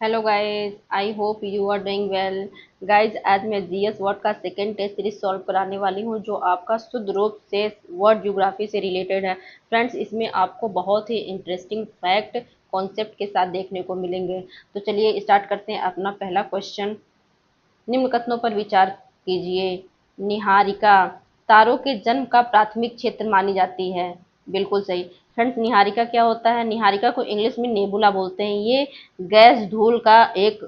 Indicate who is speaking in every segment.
Speaker 1: Hello guys, I hope you are doing well. Guys, आज मैं GS world का second test series solve कराने वाली हूँ जो आपका शुद्ध रूप से वर्ड ज्योग्राफी से रिलेटेड है। फ्रेंड्स, इसमें आपको बहुत ही इंटरेस्टिंग फैक्ट कॉन्सेप्ट के साथ देखने को मिलेंगे। तो चलिए स्टार्ट करते हैं अपना पहला क्वेश्चन। निम्न कथनों पर विचार कीजिए। निहारिका तारों के जन्म का प्राथमिक क्षेत्र मानी जाती है। बिल्कुल सही। फ्रेंड्स, निहारिका क्या होता है? निहारिका को इंग्लिश में नेबुला बोलते हैं। ये गैस धूल का एक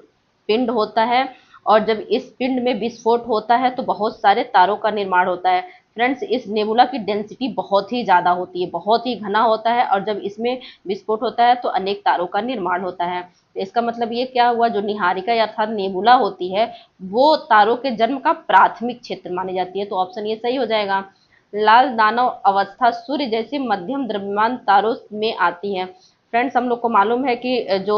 Speaker 1: पिंड होता है और जब इस पिंड में विस्फोट होता है तो बहुत सारे तारों का निर्माण होता है। फ्रेंड्स, इस नेबुला की डेंसिटी बहुत ही ज़्यादा होती है, बहुत ही घना होता है और जब इसमें विस्फोट होता है तो अनेक तारों का निर्माण होता है। तो इसका मतलब ये क्या हुआ, जो निहारिका अर्थात नेबुला होती है वो तारों के जन्म का प्राथमिक क्षेत्र मानी जाती है। तो ऑप्शन ये सही हो जाएगा। लाल दानव अवस्था सूर्य जैसे मध्यम द्रव्यमान तारों में आती है। फ्रेंड्स, हम लोग को मालूम है कि जो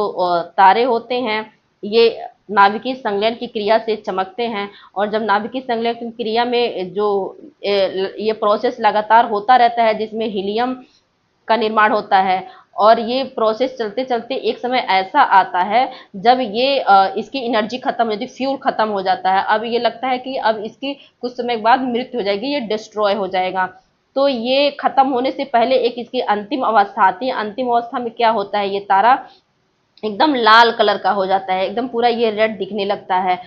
Speaker 1: तारे होते हैं ये नाभिकीय संलयन की क्रिया से चमकते हैं और जब नाभिकीय संलयन की क्रिया में जो ये प्रोसेस लगातार होता रहता है जिसमें हीलियम का निर्माण होता है और ये प्रोसेस चलते चलते एक समय ऐसा आता है जब ये इसकी एनर्जी खत्म हो जाती है, फ्यूल खत्म हो जाता है। अब ये लगता है कि अब इसकी कुछ समय बाद मृत्यु हो जाएगी, ये डिस्ट्रॉय हो जाएगा। तो ये खत्म होने से पहले एक इसकी अंतिम अवस्था आती है। अंतिम अवस्था में क्या होता है, ये तारा एकदम लाल कलर का हो जाता है, एकदम पूरा ये रेड दिखने लगता है।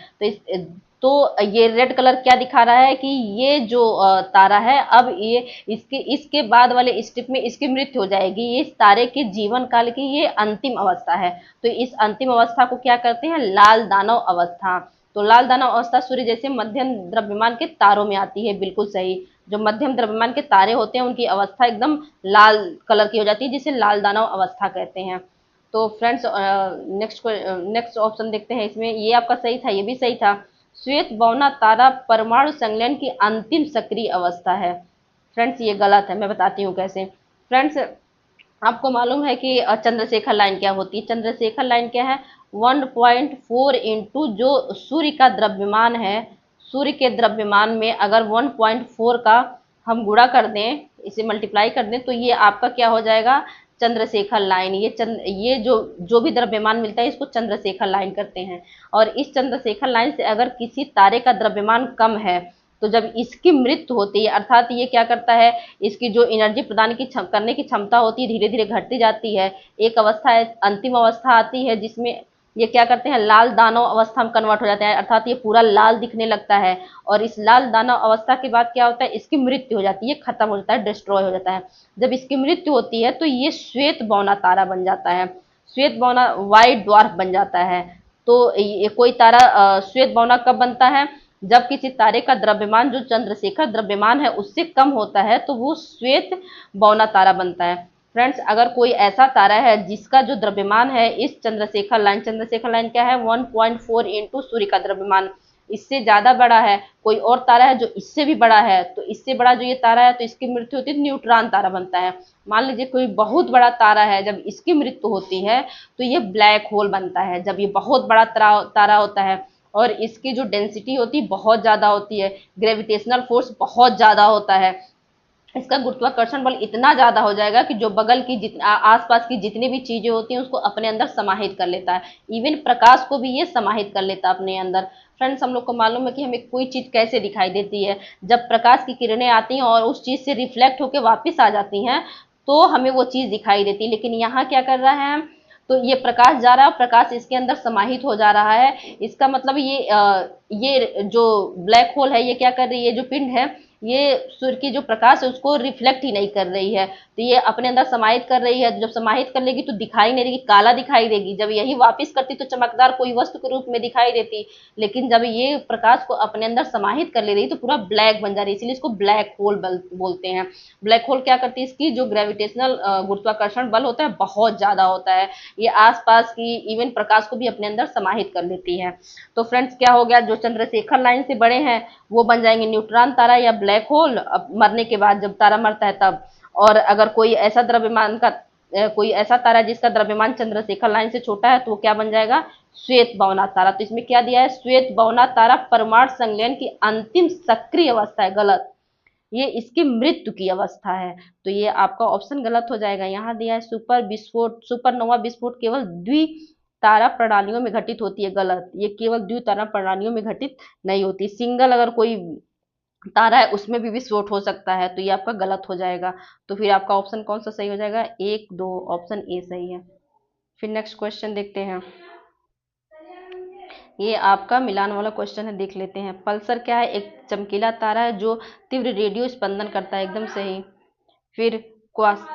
Speaker 1: तो ये रेड कलर क्या दिखा रहा है कि ये जो तारा है अब ये इसके इसके बाद वाले स्टेप में इसकी मृत्यु हो जाएगी। ये इस तारे के जीवन काल की ये अंतिम अवस्था है। तो इस अंतिम अवस्था को क्या करते हैं, लाल दानव अवस्था। तो लाल दानव अवस्था सूर्य जैसे मध्यम द्रव्यमान के तारों में आती है। बिल्कुल सही। जो मध्यम द्रव्यमान के तारे होते हैं उनकी अवस्था एकदम लाल कलर की हो जाती है जिसे लाल दानव अवस्था कहते हैं। तो फ्रेंड्स, नेक्स्ट ऑप्शन देखते हैं। इसमें ये आपका सही था, ये भी सही था। श्वेत बौना तारा परमाणु संलयन की अंतिम सक्रिय अवस्था है। फ्रेंड्स, ये गलत है, मैं बताती हूँ कैसे। फ्रेंड्स, आपको मालूम है कि चंद्रशेखर लाइन क्या होती है? चंद्रशेखर लाइन क्या है? 1.4 इंटू जो सूर्य का द्रव्यमान है, सूर्य के द्रव्यमान में अगर 1.4 का हम गुणा कर दें, इसे मल्टीप्लाई कर दें तो ये आपका क्या हो जाएगा, चंद्रशेखर लाइन। ये जो जो भी द्रव्यमान मिलता है इसको चंद्रशेखर लाइन करते हैं। और इस चंद्रशेखर लाइन से अगर किसी तारे का द्रव्यमान कम है तो जब इसकी मृत्यु होती है अर्थात ये क्या करता है, इसकी जो एनर्जी प्रदान करने की क्षमता होती है धीरे धीरे घटती जाती है। एक अवस्था है, अंतिम अवस्था आती है जिसमें ये क्या करते हैं, लाल दानव अवस्था में कन्वर्ट हो जाते हैं अर्थात ये पूरा लाल दिखने लगता है। और इस लाल दानव अवस्था के बाद क्या होता है, इसकी मृत्यु हो जाती है, खत्म हो जाता है, डिस्ट्रॉय हो जाता है। जब इसकी मृत्यु होती है तो ये श्वेत बौना तारा बन जाता है। श्वेत बौना व्हाइट ड्वार्फ बन जाता है। तो ये कोई तारा श्वेत बौना कब बनता है, जब किसी तारे का द्रव्यमान जो चंद्रशेखर द्रव्यमान है उससे कम होता है तो वो श्वेत बौना तारा बनता है। फ्रेंड्स, अगर कोई ऐसा तारा है जिसका जो द्रव्यमान है इस चंद्रशेखर लाइन क्या है, 1.4 इंटू सूर्य का द्रव्यमान, इससे ज्यादा बड़ा है, कोई और तारा है जो इससे भी बड़ा है, तो इससे बड़ा जो ये तारा है तो इसकी मृत्यु होती है, न्यूट्रॉन तारा बनता है। मान लीजिए कोई बहुत बड़ा तारा है, जब इसकी मृत्यु होती है तो ये ब्लैक होल बनता है। जब ये बहुत बड़ा तारा होता है और इसकी जो डेंसिटी होती है बहुत ज़्यादा होती है, ग्रेविटेशनल फोर्स बहुत ज़्यादा होता है, इसका गुरुत्वाकर्षण बल इतना ज़्यादा हो जाएगा कि जो बगल की आसपास की जितनी भी चीज़ें होती हैं उसको अपने अंदर समाहित कर लेता है। इवन प्रकाश को भी ये समाहित कर लेता है अपने अंदर। फ्रेंड्स, हम लोग को मालूम है कि हमें कोई चीज़ कैसे दिखाई देती है, जब प्रकाश की किरणें आती हैं और उस चीज़ से रिफ्लेक्ट होकर वापस आ जाती हैं तो हमें वो चीज़ दिखाई देती है। लेकिन यहाँ क्या कर रहा है, तो ये प्रकाश जा रहा है, प्रकाश इसके अंदर समाहित हो जा रहा है। इसका मतलब ये जो ब्लैक होल है ये क्या कर रही है, जो पिंड है ये सूर्य की जो प्रकाश है उसको रिफ्लेक्ट ही नहीं कर रही है, तो ये अपने अंदर समाहित कर रही है। जब समाहित कर लेगी तो दिखाई नहीं देगी, काला दिखाई देगी। जब यही वापस करती तो चमकदार कोई वस्तु के रूप में दिखाई देती। लेकिन जब ये प्रकाश को अपने अंदर समाहित कर ले रही तो पूरा ब्लैक बन जा रही है, इसलिए इसको ब्लैक होल बोलते हैं। ब्लैक होल क्या करती है, इसकी जो ग्रेविटेशनल गुरुत्वाकर्षण बल होता है बहुत ज्यादा होता है, ये आसपास की इवन प्रकाश को भी अपने अंदर समाहित कर लेती है। तो फ्रेंड्स, क्या हो गया, जो चंद्रशेखर लाइन से बड़े हैं वो बन जाएंगे न्यूट्रॉन तारा या ब्लैक होल, अब मरने के बाद जब तारा मरता है तब। और अगर कोई ऐसा द्रव्यमान का कोई ऐसा तारा जिसका द्रव्यमान चंद्रशेखर लाइन से छोटा है तो वो क्या बन जाएगा, श्वेत बौना तारा। तो इसमें क्या दिया है, श्वेत बौना तारा परमाणु संलयन की अंतिम सक्रिय अवस्था है, गलत। ये इसकी मृत्यु की अवस्था है। तो ये आपका ऑप्शन गलत हो जाएगा। यहाँ दिया है सुपर विस्फोट, सुपरनोवा विस्फोट केवल तारा प्रणालियों में घटित होती है, गलत। ये केवल द्वितारा प्रणालियों में घटित नहीं होती। सिंगल अगर कोई तारा है उसमें भी विस्फोट हो सकता है, तो ये आपका गलत हो जाएगा। तो फिर आपका ऑप्शन कौन सा सही हो जाएगा? 1, 2, ऑप्शन ए सही है। फिर नेक्स्ट क्वेश्चन देखते हैं। ये आपका मिलान वाला क्वेश्चन है, देख लेते हैं। पल्सर क्या है? एक चमकीला तारा है जो तीव्र रेडियो स्पंदन करता है, एकदम सही। फिर क्वास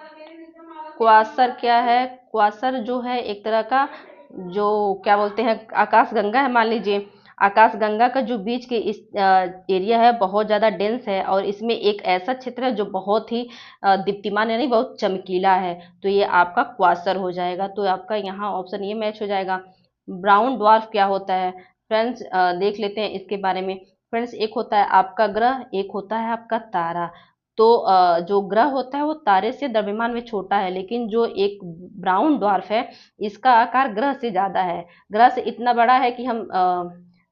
Speaker 1: क्वासर क्या है? क्वासर जो है एक तरह का, जो क्या बोलते हैं, आकाशगंगा है मान लीजिए। आकाशगंगा का जो बीच के इस एरिया है बहुत ज़्यादा डेंस है, और इसमें एक ऐसा क्षेत्र है जो बहुत ही दीप्तिमान यानी बहुत चमकीला है, तो ये आपका क्वासर हो जाएगा। तो आपका यहाँ ऑप्शन ये मैच हो जाएगा। ब्राउन ड्वार्फ क्या होता है? फ्रेंड्स देख लेते हैं इसके बारे में। फ्रेंड्स, एक होता है आपका ग्रह, एक होता है आपका तारा। तो जो ग्रह होता है वो तारे से द्रव्यमान में छोटा है, लेकिन जो एक ब्राउन ड्वार्फ है इसका आकार ग्रह से ज़्यादा है। ग्रह से इतना बड़ा है कि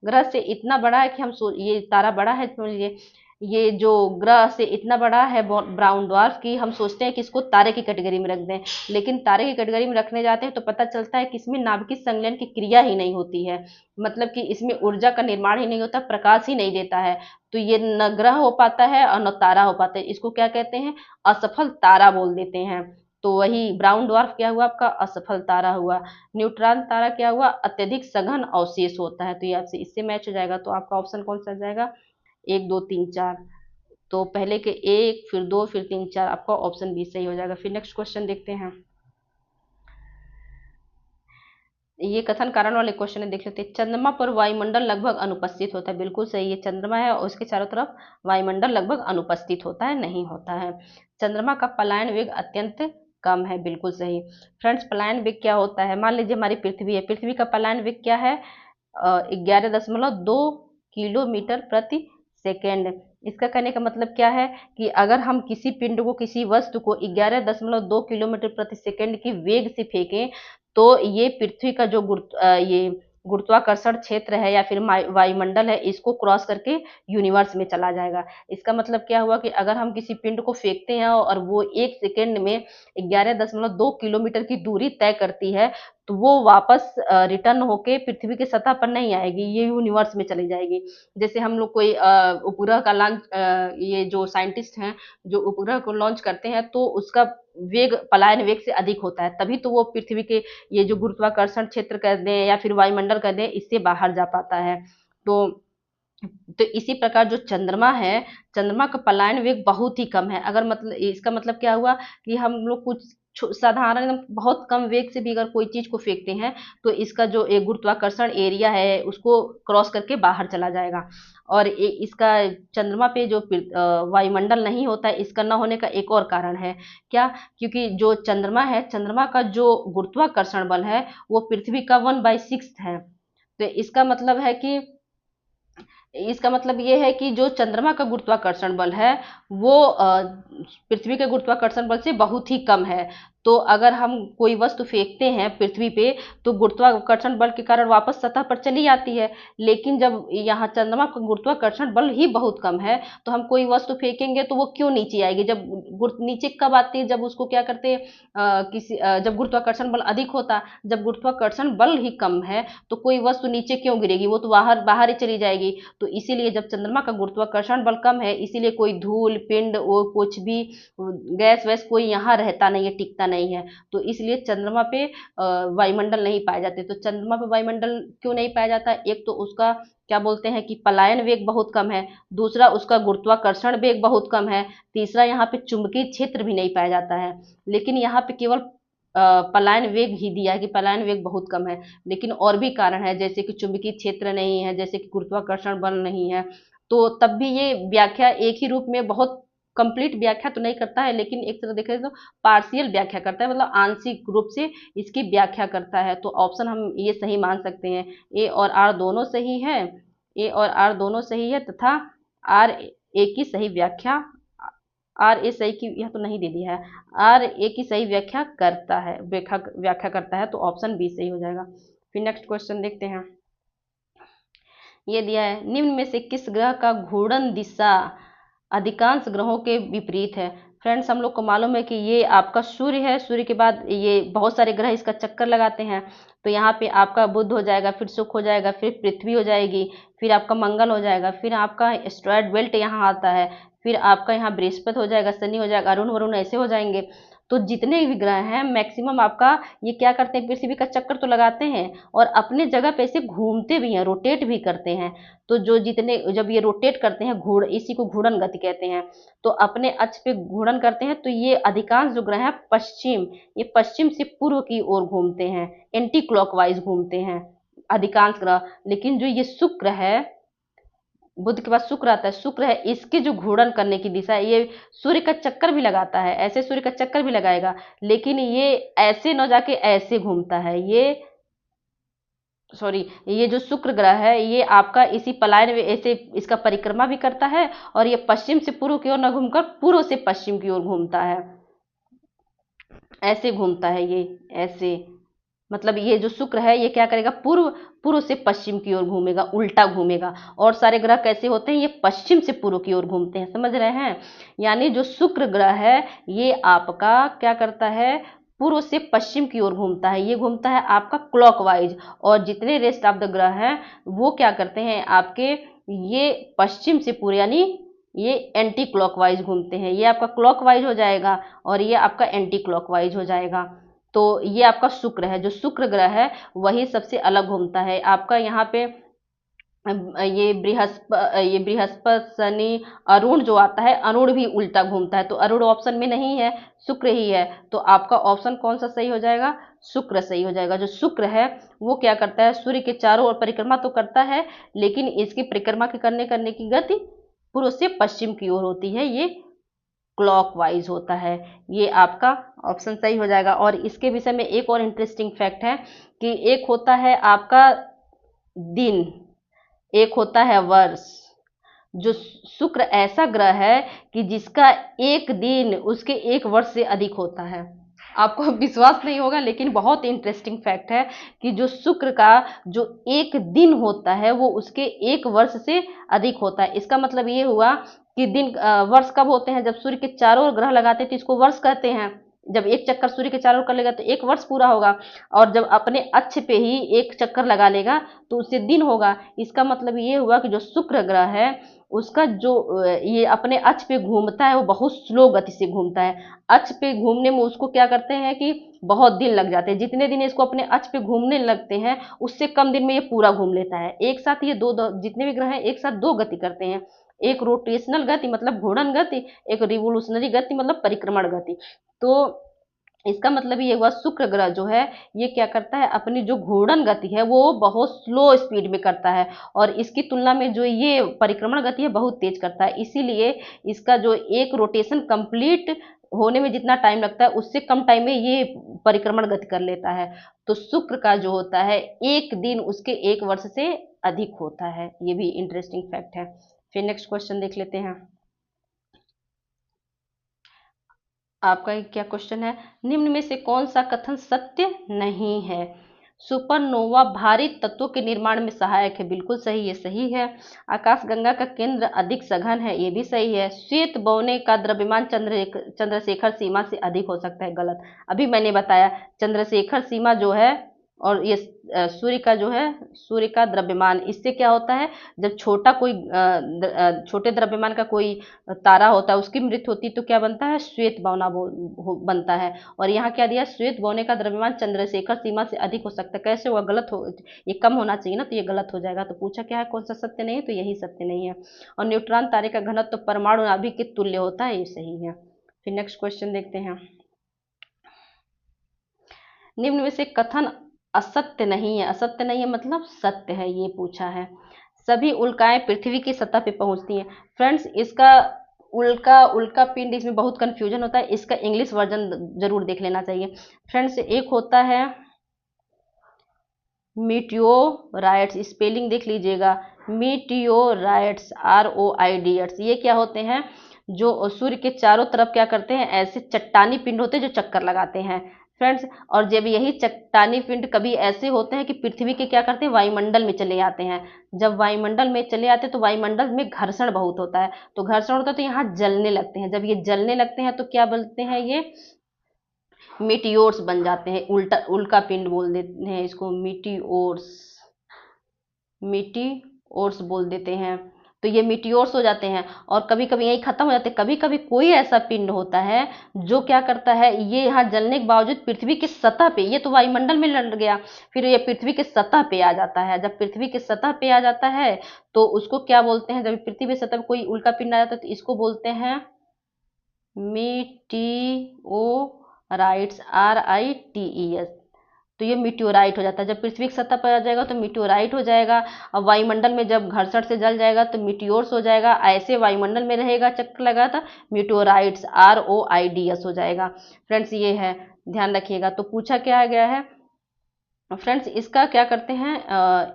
Speaker 1: ग्रह से इतना बड़ा है कि ये तारा बड़ा है, समझ लीजिए। ये जो ग्रह से इतना बड़ा है ब्राउन ड्वार्फ की, हम सोचते हैं कि इसको तारे की कैटेगरी में रख दें, लेकिन तारे की कैटेगरी में रखने जाते हैं तो पता चलता है कि इसमें नाभिकीय संलयन की क्रिया ही नहीं होती है। मतलब कि इसमें ऊर्जा का निर्माण ही नहीं होता, प्रकाश ही नहीं देता है। तो ये न ग्रह हो पाता है और न तारा हो पाता है। इसको क्या कहते हैं? असफल तारा बोल देते हैं। तो वही ब्राउन ड्वार्फ क्या हुआ? आपका असफल तारा हुआ। न्यूट्रॉन तारा क्या हुआ? अत्यधिक सघन अवशेष होता है। तो ये आपसे इससे मैच हो जाएगा। तो आपका ऑप्शन कौन सा जाएगा? 1, 2, 3, 4। तो पहले के 1, फिर 2, फिर 3, 4, आपका ऑप्शन बी सही हो जाएगा। फिर नेक्स्ट क्वेश्चन देखते हैं। ये कथन कारण वाले क्वेश्चन है, देख लेते हैं। चंद्रमा पर वायुमंडल लगभग अनुपस्थित होता है, बिल्कुल सही। ये चंद्रमा है और उसके चारों तरफ वायुमंडल लगभग अनुपस्थित होता है, नहीं होता है। चंद्रमा का पलायन वेग अत्यंत कम है, बिल्कुल सही। फ्रेंड्स, पलायन वेग क्या होता है? मान लीजिए हमारी पृथ्वी है, पृथ्वी का पलायन वेग क्या है? 11.2 किलोमीटर प्रति सेकेंड। इसका कहने का मतलब क्या है कि अगर हम किसी पिंड को, किसी वस्तु को 11.2 किलोमीटर प्रति सेकेंड की वेग से फेंकें, तो ये पृथ्वी का जो ये गुरुत्वाकर्षण क्षेत्र है या फिर वायुमंडल है, इसको क्रॉस करके यूनिवर्स में चला जाएगा। इसका मतलब क्या हुआ कि अगर हम किसी पिंड को फेंकते हैं और वो 1 सेकेंड में 11.2 किलोमीटर की दूरी तय करती है, तो वो वापस रिटर्न होके पृथ्वी की सतह पर नहीं आएगी, ये यूनिवर्स में चली जाएगी। जैसे हम लोग कोई उपग्रह का लॉन्च, ये जो साइंटिस्ट हैं जो उपग्रह को लॉन्च करते हैं, तो उसका वेग पलायन वेग से अधिक होता है, तभी तो वो पृथ्वी के ये जो गुरुत्वाकर्षण क्षेत्र कर दें या फिर वायुमंडल कर दें, इससे बाहर जा पाता है। तो तो इसी प्रकार जो चंद्रमा है, चंद्रमा का पलायन वेग बहुत ही कम है। अगर मतलब इसका मतलब क्या हुआ कि हम लोग कुछ साधारण एकदम बहुत कम वेग से भी अगर कोई चीज को फेंकते हैं, तो इसका जो एक गुरुत्वाकर्षण एरिया है उसको क्रॉस करके बाहर चला जाएगा। और इसका चंद्रमा पे जो वायुमंडल नहीं होता है, इसका न होने का एक और कारण है। क्या? क्योंकि जो चंद्रमा है, चंद्रमा का जो गुरुत्वाकर्षण बल है वो पृथ्वी का 1/6 है। तो इसका मतलब ये है कि जो चंद्रमा का गुरुत्वाकर्षण बल है वो पृथ्वी के गुरुत्वाकर्षण बल से बहुत ही कम है। तो अगर हम कोई वस्तु फेंकते हैं पृथ्वी पे, तो गुरुत्वाकर्षण बल के कारण वापस सतह पर चली आती है। लेकिन जब यहाँ चंद्रमा का गुरुत्वाकर्षण बल ही बहुत कम है, तो हम कोई वस्तु फेंकेंगे तो वो क्यों नीचे आएगी? जब नीचे कब आती है? जब उसको क्या करते हैं, जब गुरुत्वाकर्षण बल अधिक होता। जब गुरुत्वाकर्षण बल ही कम है तो कोई वस्तु नीचे क्यों गिरेगी? वो तो बाहर बाहर ही चली जाएगी। तो इसीलिए जब चंद्रमा का गुरुत्वाकर्षण बल कम है, इसीलिए कोई धूल पिंड वो कुछ भी गैस वैस कोई यहाँ रहता नहीं है, टिकता नहीं है। तो इसलिए चंद्रमा पे वायुमंडल नहीं पाए जाते। तो चंद्रमा पे वायुमंडल क्यों नहीं पाया जाता? एक तो उसका क्या बोलते हैं कि पलायन वेग बहुत कम है, दूसरा उसका गुरुत्वाकर्षण वेग बहुत कम है, तीसरा यहाँ पे चुंबकीय क्षेत्र भी नहीं पाया जाता है। लेकिन यहाँ पे केवल पलायन वेग ही दिया है कि पलायन वेग बहुत कम है, लेकिन और भी कारण है, जैसे कि चुंबकीय क्षेत्र नहीं है, जैसे कि गुरुत्वाकर्षण बल नहीं है। तो तब भी ये व्याख्या एक ही रूप में बहुत कंप्लीट व्याख्या तो नहीं करता है, लेकिन एक तरह देखें तो पार्शियल व्याख्या करता है, मतलब आंशिक रूप से इसकी व्याख्या करता है। तो ऑप्शन हम ये सही मान सकते हैं। ए और आर दोनों सही है, ए और आर दोनों सही है, तथा आर ए की सही व्याख्या, आर ए सही की यह तो नहीं दे दिया है, आर ए की सही व्याख्या करता है, व्याख्या करता है। तो ऑप्शन बी सही हो जाएगा। फिर नेक्स्ट क्वेश्चन देखते हैं। ये दिया है, निम्न में से किस ग्रह का घूर्णन दिशा अधिकांश ग्रहों के विपरीत है? फ्रेंड्स हम लोग को मालूम है कि ये आपका सूर्य है, सूर्य के बाद ये बहुत सारे ग्रह इसका चक्कर लगाते हैं। तो यहाँ पे आपका बुध हो जाएगा, फिर शुक्र हो जाएगा, फिर पृथ्वी हो जाएगी, फिर आपका मंगल हो जाएगा, फिर आपका एस्ट्रॉयड बेल्ट यहाँ आता है, फिर आपका यहाँ बृहस्पति हो जाएगा, शनि हो जाएगा, अरुण वरुण ऐसे हो जाएंगे। तो जितने भी ग्रह हैं मैक्सिमम आपका ये क्या करते हैं, पृथ्वी का चक्कर तो लगाते हैं और अपने जगह पे ऐसे घूमते भी हैं, रोटेट भी करते हैं। तो जो जितने जब ये रोटेट करते हैं, घूर्ण, इसी को घूर्णन गति कहते हैं, तो अपने अक्ष पे घूर्णन करते हैं। तो ये अधिकांश जो ग्रह हैं पश्चिम, ये पश्चिम से पूर्व की ओर घूमते हैं, एंटी क्लॉकवाइज घूमते हैं अधिकांश ग्रह। लेकिन जो ये शुक्र है, बुध के बाद शुक्र आता है, शुक्र है इसके जो घूर्णन करने की दिशा है, ये सूर्य का चक्कर भी लगाता है, ऐसे सूर्य का चक्कर भी लगाएगा, लेकिन ये ऐसे न जाके ऐसे घूमता है। ये जो शुक्र ग्रह है ये आपका इसी पलायन में ऐसे इसका परिक्रमा भी करता है, और ये पश्चिम से पूर्व की ओर न घूमकर पूर्व से पश्चिम की ओर घूमता है, ऐसे घूमता है ये, ऐसे। मतलब ये जो शुक्र है ये क्या करेगा, पूर्व पूर्व से पश्चिम की ओर घूमेगा, उल्टा घूमेगा। और सारे ग्रह कैसे होते हैं, ये पश्चिम से पूर्व की ओर घूमते हैं, समझ रहे हैं। यानी जो शुक्र ग्रह है ये आपका क्या करता है, पूर्व से पश्चिम की ओर घूमता है, ये घूमता है आपका क्लॉकवाइज। और जितने रेस्ट ऑफ द ग्रह हैं वो क्या करते हैं आपके, ये पश्चिम से पूर्व, यानी ये एंटी क्लॉकवाइज घूमते हैं। ये आपका क्लॉकवाइज हो जाएगा और ये आपका एंटी क्लॉकवाइज हो जाएगा। तो ये आपका शुक्र है, जो शुक्र ग्रह है वही सबसे अलग घूमता है आपका। यहाँ पे ये बृहस्पति शनि अरुण जो आता है, अरुण भी उल्टा घूमता है, तो अरुण ऑप्शन में नहीं है, शुक्र ही है। तो आपका ऑप्शन कौन सा सही हो जाएगा, शुक्र सही हो जाएगा। जो शुक्र है वो क्या करता है, सूर्य के चारों ओर परिक्रमा तो करता है, लेकिन इसकी परिक्रमा के करने की गति पूर्व से पश्चिम की ओर होती है, ये क्लॉकवाइज होता है। ये आपका ऑप्शन सही हो जाएगा। और इसके विषय में एक और इंटरेस्टिंग फैक्ट है कि एक होता है आपका दिन, एक होता है वर्ष। जो शुक्र ऐसा ग्रह है कि जिसका एक दिन उसके एक वर्ष से अधिक होता है। आपको विश्वास नहीं होगा, लेकिन बहुत इंटरेस्टिंग फैक्ट है कि जो शुक्र का जो एक दिन होता है वो उसके एक वर्ष से अधिक होता है। इसका मतलब ये हुआ कि वर्ष कब होते हैं, जब सूर्य के चारों ओर ग्रह लगाते हैं तो इसको वर्ष कहते हैं। जब एक चक्कर सूर्य के चारों ओर कर लेगा तो एक वर्ष पूरा होगा, और जब अपने अक्ष पे ही एक चक्कर लगा लेगा तो उससे दिन होगा। इसका मतलब ये हुआ कि जो शुक्र ग्रह है उसका जो ये अपने अक्ष पे घूमता है वो बहुत स्लो गति से घूमता है। अक्ष पे घूमने में उसको क्या करते हैं कि बहुत दिन लग जाते हैं। जितने दिन इसको अपने अक्ष पे घूमने लगते हैं उससे कम दिन में ये पूरा घूम लेता है। एक साथ ये जितने भी ग्रह हैं एक साथ दो गति करते हैं, एक रोटेशनल गति मतलब घूर्णन गति, एक रिवोल्यूशनरी गति मतलब परिक्रमण गति। तो इसका मतलब ये हुआ शुक्र ग्रह जो है ये क्या करता है, अपनी जो घूर्णन गति है वो बहुत स्लो स्पीड में करता है, और इसकी तुलना में जो ये परिक्रमण गति है बहुत तेज करता है। इसीलिए इसका जो एक रोटेशन कंप्लीट होने में जितना टाइम लगता है उससे कम टाइम में ये परिक्रमण गति कर लेता है। तो शुक्र का जो होता है एक दिन उसके एक वर्ष से अधिक होता है। ये भी इंटरेस्टिंग फैक्ट है। फिर नेक्स्ट क्वेश्चन देख लेते हैं। आपका क्या क्वेश्चन है, निम्न में से कौन सा कथन सत्य नहीं है। सुपरनोवा भारी तत्वों के निर्माण में सहायक है, बिल्कुल सही, ये सही है। आकाशगंगा का केंद्र अधिक सघन है, ये भी सही है। श्वेत बौने का द्रव्यमान चंद्रशेखर सीमा से अधिक हो सकता है, गलत। अभी मैंने बताया चंद्रशेखर सीमा जो है और ये सूर्य का जो है, सूर्य का द्रव्यमान, इससे क्या होता है, जब छोटे द्रव्यमान का कोई तारा होता है उसकी मृत्यु होती है तो क्या बनता है, श्वेत बौना बनता है। और यहाँ क्या दिया, श्वेत बौने का द्रव्यमान चंद्रशेखर सीमा से अधिक हो सकता है। कैसे हुआ, गलत हो, ये कम होना चाहिए ना, तो ये गलत हो जाएगा। तो पूछा क्या है, कौन सा सत्य नहीं है, तो यही सत्य नहीं है। और न्यूट्रॉन तारे का घनत्व तो परमाणु नाभिक के तुल्य होता है, ये सही है। फिर नेक्स्ट क्वेश्चन देखते हैं। निम्न में से कथन असत्य नहीं है, असत्य नहीं है मतलब सत्य है, ये पूछा है। सभी उल्काएं पृथ्वी की सतह पे पहुंचती हैं। फ्रेंड्स इसका उल्का पिंड, इसमें बहुत कंफ्यूजन होता है, इसका इंग्लिश वर्जन जरूर देख लेना चाहिए। फ्रेंड्स एक होता है मीटियोराइट्स, स्पेलिंग देख लीजिएगा, मीटियोराइट्स, ROIDS। ये क्या होते हैं, जो सूर्य के चारों तरफ क्या करते हैं, ऐसे चट्टानी पिंड होते हैं जो चक्कर लगाते हैं। फ्रेंड्स, और जब यही चट्टानी पिंड कभी ऐसे होते हैं कि पृथ्वी के क्या करते हैं, वायुमंडल में चले आते हैं। जब वायुमंडल में चले आते हैं तो वायुमंडल में घर्षण बहुत होता है, तो घर्षण होता है तो यहाँ जलने लगते हैं। जब ये जलने लगते हैं तो क्या बोलते हैं, ये मीटियोर्स बन जाते हैं। उल्का पिंड बोल देते हैं इसको, मीटियोर्स, मीटियोर्स बोल देते हैं। तो ये मीटियोर्स हो जाते हैं और कभी कभी यही खत्म हो जाते हैं। कभी कभी कोई ऐसा पिंड होता है जो क्या करता है, ये यहाँ जलने के बावजूद पृथ्वी की सतह पे, ये तो वायुमंडल में लड़ गया, फिर ये पृथ्वी की सतह पे आ जाता है। जब पृथ्वी की सतह पे आ जाता है तो उसको क्या बोलते हैं, जब पृथ्वी की सतह पे कोई उल्का पिंड आ जाता है तो इसको बोलते हैं मीटिओराइट्स, RITES। तो ये मीटियोराइट हो जाता है। जब पृथ्वी की सतह पर आ जाएगा तो मीटियोराइट हो जाएगा। अब वायुमंडल में जब घर्षण से जल जाएगा तो मीटियोर्स हो जाएगा। ऐसे वायुमंडल में रहेगा चक्कर लगा था, मीटियोराइट्स, ROIDS हो जाएगा। फ्रेंड्स ये है, ध्यान रखिएगा। तो पूछा क्या गया है फ्रेंड्स, इसका क्या करते हैं,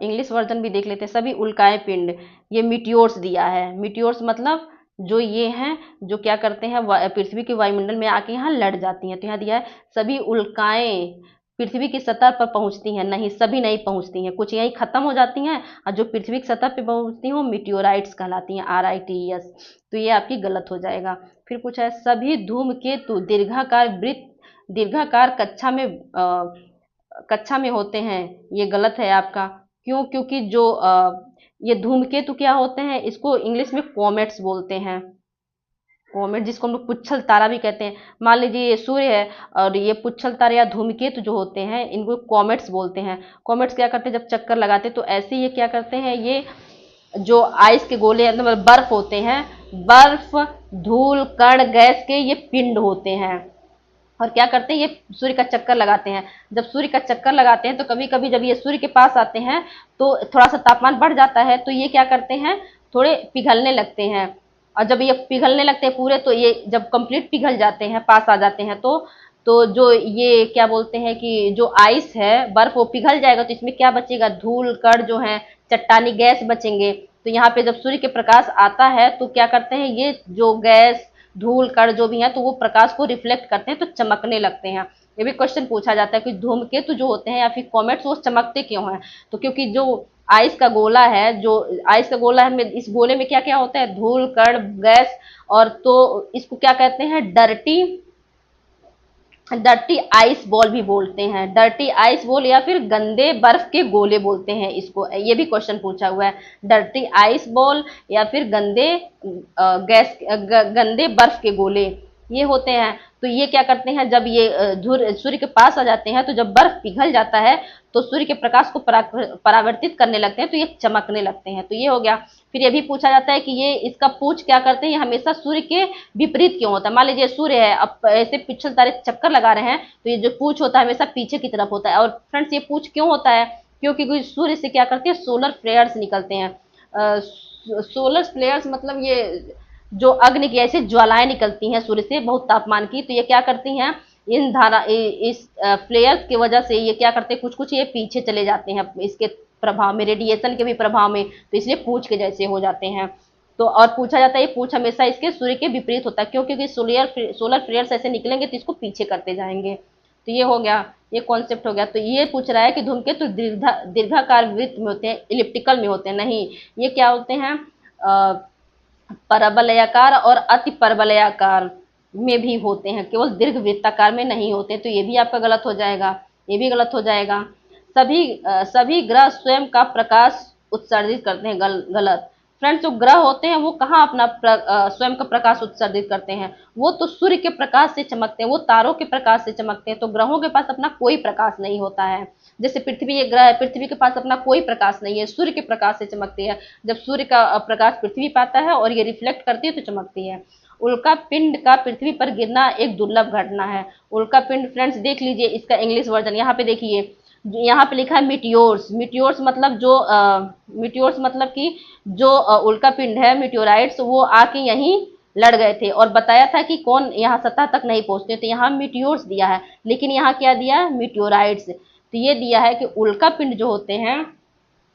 Speaker 1: इंग्लिश वर्जन भी देख लेते हैं। सभी उल्काएं पिंड, ये मीटियोर्स दिया है। मीटियोर्स मतलब जो ये हैं, जो क्या करते हैं, पृथ्वी के वायुमंडल में आके यहाँ लड़ जाती हैं। तो यहाँ दिया है सभी उल्काएं पृथ्वी की सतह पर पहुंचती हैं, नहीं सभी नहीं पहुंचती हैं, कुछ यहीं खत्म हो जाती हैं, और जो पृथ्वी की सतह पर पहुंचती हैं वो मीटियोराइट्स कहलाती हैं, RITES। तो ये आपकी गलत हो जाएगा। फिर पूछा है सभी धूमकेतु दीर्घाकार वृत्त, दीर्घाकार कक्षा में होते हैं। ये गलत है आपका। क्यों? क्योंकि जो ये धूमकेतु क्या होते हैं, इसको इंग्लिश में कॉमेट्स बोलते हैं। कॉमेट, जिसको हम लोग पुच्छल तारा भी कहते हैं। मान लीजिए ये सूर्य है और ये पुच्छल तारा या धूमकेतु जो होते हैं इनको कॉमेट्स बोलते हैं। कॉमेट्स क्या करते हैं, जब चक्कर लगाते हैं तो ऐसे ये क्या करते हैं, ये जो आइस के गोले मतलब बर्फ होते हैं, बर्फ, धूल, कण, गैस के ये पिंड होते हैं और क्या करते हैं, ये सूर्य का चक्कर लगाते हैं। जब सूर्य का चक्कर लगाते हैं तो कभी कभी जब ये सूर्य के पास आते हैं तो थोड़ा सा तापमान बढ़ जाता है, तो ये क्या करते हैं, थोड़े पिघलने लगते हैं। और जब ये पिघलने लगते हैं पूरे, तो ये जब कंप्लीट पिघल जाते हैं, पास आ जाते हैं, तो जो ये क्या बोलते हैं कि जो आइस है, बर्फ, वो पिघल जाएगा तो इसमें क्या बचेगा, धूल, कण जो है, चट्टानी गैस बचेंगे। तो यहाँ पे जब सूर्य के प्रकाश आता है तो क्या करते हैं, ये जो गैस, धूल, कण जो भी है तो वो प्रकाश को रिफ्लेक्ट करते हैं तो चमकने लगते हैं। ये भी क्वेश्चन पूछा जाता है कि धूमकेतु जो होते हैं या फिर कॉमेट्स वो चमकते क्यों हैं। तो क्योंकि जो आइस का गोला है, जो आइस का गोला है, इस गोले में क्या क्या होता है, धूल, कण, गैस, और तो इसको क्या कहते हैं, डर्टी डर्टी आइस बॉल भी बोलते हैं। डर्टी आइस बॉल या फिर गंदे बर्फ के गोले बोलते हैं इसको। ये भी क्वेश्चन पूछा हुआ है, डर्टी आइस बॉल या फिर गंदे बर्फ के गोले ये होते हैं। तो ये क्या करते हैं, जब ये सूर्य के पास आ जाते हैं तो जब बर्फ पिघल जाता है तो सूर्य के प्रकाश को परावर्तित करने लगते हैं तो ये चमकने लगते हैं। तो ये हो गया। फिर ये भी पूछा जाता है कि ये इसका पूछ क्या करते हैं, ये हमेशा सूर्य के विपरीत क्यों होता है। मान लीजिए सूर्य है, अब ऐसे पिछले तारे चक्कर लगा रहे हैं तो ये जो पूछ होता है हमेशा पीछे की तरफ होता है। और फ्रेंड्स ये पूछ क्यों होता है, क्योंकि सूर्य से क्या करते हैं, सोलर फ्लेयर्स निकलते हैं। सोलर फ्लेयर्स मतलब ये जो अग्नि की ऐसी ज्वालाएं निकलती हैं सूर्य से बहुत तापमान की, तो ये क्या करती हैं, इस फ्लेयर्स की वजह से ये क्या करते हैं, कुछ कुछ ये पीछे चले जाते हैं इसके प्रभाव में, रेडिएशन के भी प्रभाव में, तो इसलिए पूछ के जैसे हो जाते हैं। तो और पूछा जाता है ये पूछ हमेशा इसके सूर्य के विपरीत होता है, क्यों? क्योंकि सोलर फ्लेयर्स ऐसे निकलेंगे तो इसको पीछे करते जाएंगे। तो ये हो गया, ये कॉन्सेप्ट हो गया। तो ये पूछ रहा है कि धूमकेतु दीर्घाकार वृत्त में होते हैं, इलिप्टिकल में होते हैं, नहीं, ये क्या होते हैं, परवलयाकार और अति परवलयाकार में भी होते हैं, केवल दीर्घ वृत्ताकार में नहीं होते। तो ये भी आपका गलत हो जाएगा, ये भी गलत हो जाएगा। सभी ग्रह स्वयं का प्रकाश उत्सर्जित करते हैं, गलत। फ्रेंड्स जो ग्रह होते हैं वो कहाँ अपना स्वयं का प्रकाश उत्सर्जित करते हैं, वो तो सूर्य के प्रकाश से चमकते हैं, वो तारों के प्रकाश से चमकते हैं। तो ग्रहों के पास अपना कोई प्रकाश नहीं होता है। जैसे पृथ्वी एक ग्रह है, पृथ्वी के पास अपना कोई प्रकाश नहीं है, सूर्य के प्रकाश से चमकती है। जब सूर्य का प्रकाश पृथ्वी पाता है और ये रिफ्लेक्ट करती है तो चमकती है। उल्का पिंड का पृथ्वी पर गिरना एक दुर्लभ घटना है। उल्का पिंड फ्रेंड्स देख लीजिए, इसका इंग्लिश वर्जन यहाँ पे देखिए, यहाँ पे लिखा है मीटियोर्स। मीटियोर्स मतलब जो मीटियोर्स मतलब कि जो उल्का पिंड है, मीटियोराइट्स, वो आके यहीं लड़ गए थे और बताया था कि कौन यहाँ सतह तक नहीं पहुंचते। तो यहाँ मीटियोर्स दिया है, लेकिन यहाँ क्या दिया है, मीटियोराइट्स। तो ये दिया है कि उल्का पिंड जो होते हैं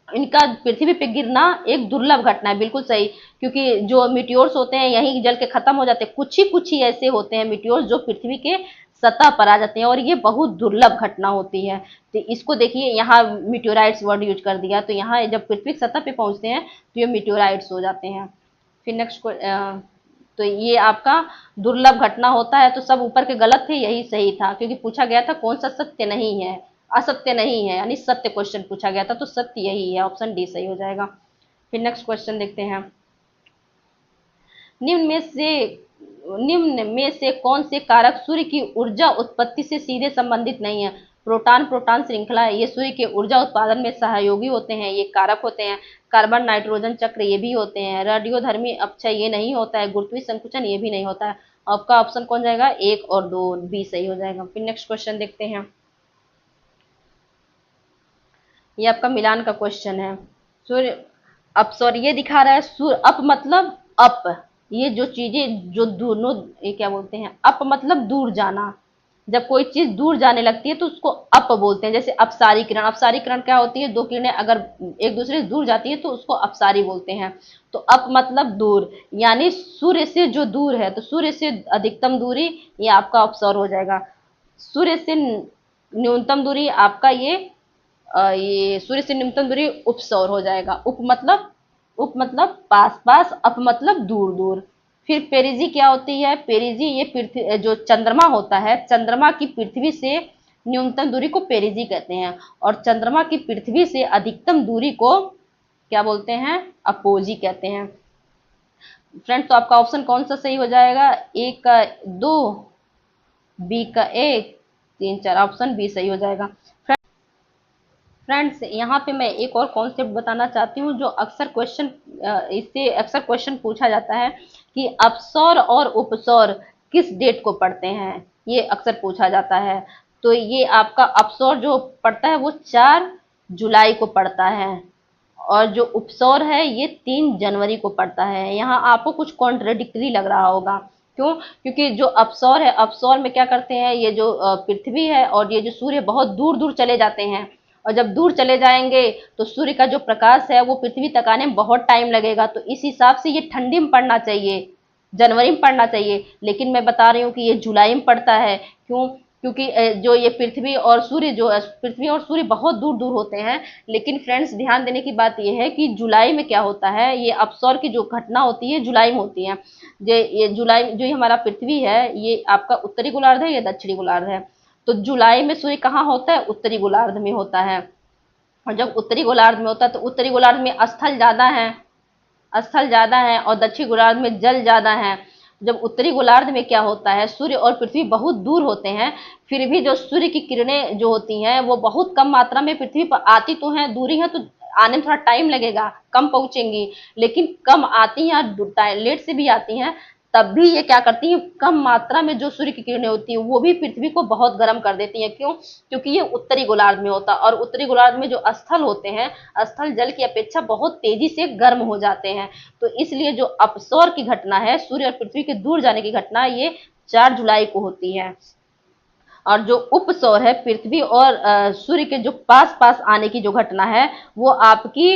Speaker 1: इनका पृथ्वी पे गिरना एक दुर्लभ घटना है, बिल्कुल सही। क्योंकि जो मीटियोर्स होते हैं यहीं जल के खत्म हो जाते हैं, कुछ ही ऐसे होते हैं मीटियोर्स जो पृथ्वी के सतह पर आ जाते हैं और ये बहुत दुर्लभ घटना होती है। तो इसको देखिए, यहाँ मीटेओराइट्स वर्ड यूज कर दिया, तो यहाँ जब पृथ्वी की सतह पे पहुंचते हैं तो ये मीटेओराइट्स हो जाते हैं। फिर नेक्स्ट, तो ये आपका दुर्लभ घटना होता है, तो सब ऊपर के गलत थे, यही सही था, क्योंकि पूछा गया था कौन सा सत्य नहीं है, असत्य नहीं है, यानी सत्य क्वेश्चन पूछा गया था, तो सत्य यही है, ऑप्शन डी सही हो जाएगा। फिर नेक्स्ट क्वेश्चन देखते हैं। निम्न में से निम्न में से कौन से कारक सूर्य की ऊर्जा उत्पत्ति से सीधे संबंधित नहीं है? प्रोटॉन प्रोटॉन श्रृंखला है, ये सूर्य के ऊर्जा उत्पादन में सहयोगी होते हैं, ये कारक होते हैं। कार्बन नाइट्रोजन चक्र, ये भी होते हैं। रेडियोधर्मी अपक्षय, ये नहीं होता है। गुरुत्वीय संकुचन, ये भी नहीं होता है। आपका ऑप्शन कौन जाएगा? 1 और 2, बी सही हो जाएगा। फिर नेक्स्ट क्वेश्चन देखते हैं। ये आपका मिलान का क्वेश्चन है। सूर्य अपसर ये दिखा रहा है, सूर्य अप मतलब अप, ये जो चीजें जो दोनों, ये क्या बोलते हैं, अप मतलब दूर जाना। जब कोई चीज दूर जाने लगती है तो उसको अप बोलते हैं। जैसे अपसारी किरण, अपसारी किरण क्या होती है? दो किरणें अगर एक दूसरे से दूर जाती है तो उसको अपसारी बोलते हैं। तो अप मतलब दूर, यानी सूर्य से जो दूर है, तो सूर्य से अधिकतम दूरी, ये आपका अपसर हो जाएगा। सूर्य से न्यूनतम दूरी आपका ये सूर्य से न्यूनतम दूरी उपसौर हो जाएगा। उप मतलब पास पास, अप मतलब दूर दूर। फिर पेरिजी क्या होती है? पेरिजी ये पृथ्वी जो चंद्रमा होता है, चंद्रमा की पृथ्वी से न्यूनतम दूरी को पेरिजी कहते हैं, और चंद्रमा की पृथ्वी से अधिकतम दूरी को क्या बोलते हैं? अपोजी कहते हैं। फ्रेंड्स, तो आपका ऑप्शन कौन सा सही हो जाएगा? ए का 2, बी का 1, 3, 4, ऑप्शन बी सही हो जाएगा। फ्रेंड्स, यहाँ पे मैं एक और कॉन्सेप्ट बताना चाहती हूँ, जो अक्सर क्वेश्चन इससे अक्सर क्वेश्चन पूछा जाता है कि अपसौर और उपसौर किस डेट को पढ़ते हैं, ये अक्सर पूछा जाता है। तो ये आपका अपसौर जो पड़ता है वो 4 जुलाई को पड़ता है, और जो उपसौर है ये 3 जनवरी को पड़ता है। यहाँ आपको कुछ कॉन्ट्रडिक्टरी लग रहा होगा, क्यों? क्योंकि जो अपसौर है, अपसौर में क्या करते हैं, ये जो पृथ्वी है और ये जो सूर्य बहुत दूर दूर चले जाते हैं, और जब दूर चले जाएंगे तो सूर्य का जो प्रकाश है वो पृथ्वी तक आने में बहुत टाइम लगेगा, तो इस हिसाब से ये ठंडी में पड़ना चाहिए, जनवरी में पड़ना चाहिए। लेकिन मैं बता रही हूँ कि ये जुलाई में पड़ता है। क्यों? क्योंकि जो ये पृथ्वी और सूर्य, जो पृथ्वी और सूर्य बहुत दूर दूर होते हैं। लेकिन फ्रेंड्स, ध्यान देने की बात यह है कि जुलाई में क्या होता है, ये अपसौर की जो घटना होती है जुलाई में होती है। ये जुलाई, जो ये हमारा पृथ्वी है, ये आपका उत्तरी गोलार्ध है, ये दक्षिणी गोलार्ध है। तो जुलाई में सूर्य कहाँ होता है? उत्तरी गोलार्ध में होता है। और जब उत्तरी गोलार्ध में होता है तो उत्तरी गोलार्ध में स्थल ज्यादा है और दक्षिण गोलार्ध में जल ज्यादा है। जब उत्तरी गोलार्ध में क्या होता है, सूर्य और पृथ्वी बहुत दूर होते हैं, फिर भी जो सूर्य की किरणें जो होती हैं वो बहुत कम मात्रा में पृथ्वी पर आती तो हैं, दूरी है तो आने में थोड़ा टाइम लगेगा, कम पहुंचेंगी, लेकिन कम आती हैं, लेट से भी आती हैं, तब भी ये क्या करती हैं, कम मात्रा में जो सूर्य की किरणें होती हैं वो भी पृथ्वी को बहुत गर्म कर देती हैं। क्यों? क्योंकि ये उत्तरी गोलार्ध में होता है, और उत्तरी गोलार्ध में जो स्थल होते हैं, स्थल जल की अपेक्षा बहुत तेजी से गर्म हो जाते हैं। तो इसलिए जो अपसौर की घटना है, सूर्य और पृथ्वी के दूर जाने की घटना, ये 4 जुलाई को होती है। और जो उपसौर है, पृथ्वी और सूर्य के जो पास पास आने की जो घटना है, वो आपकी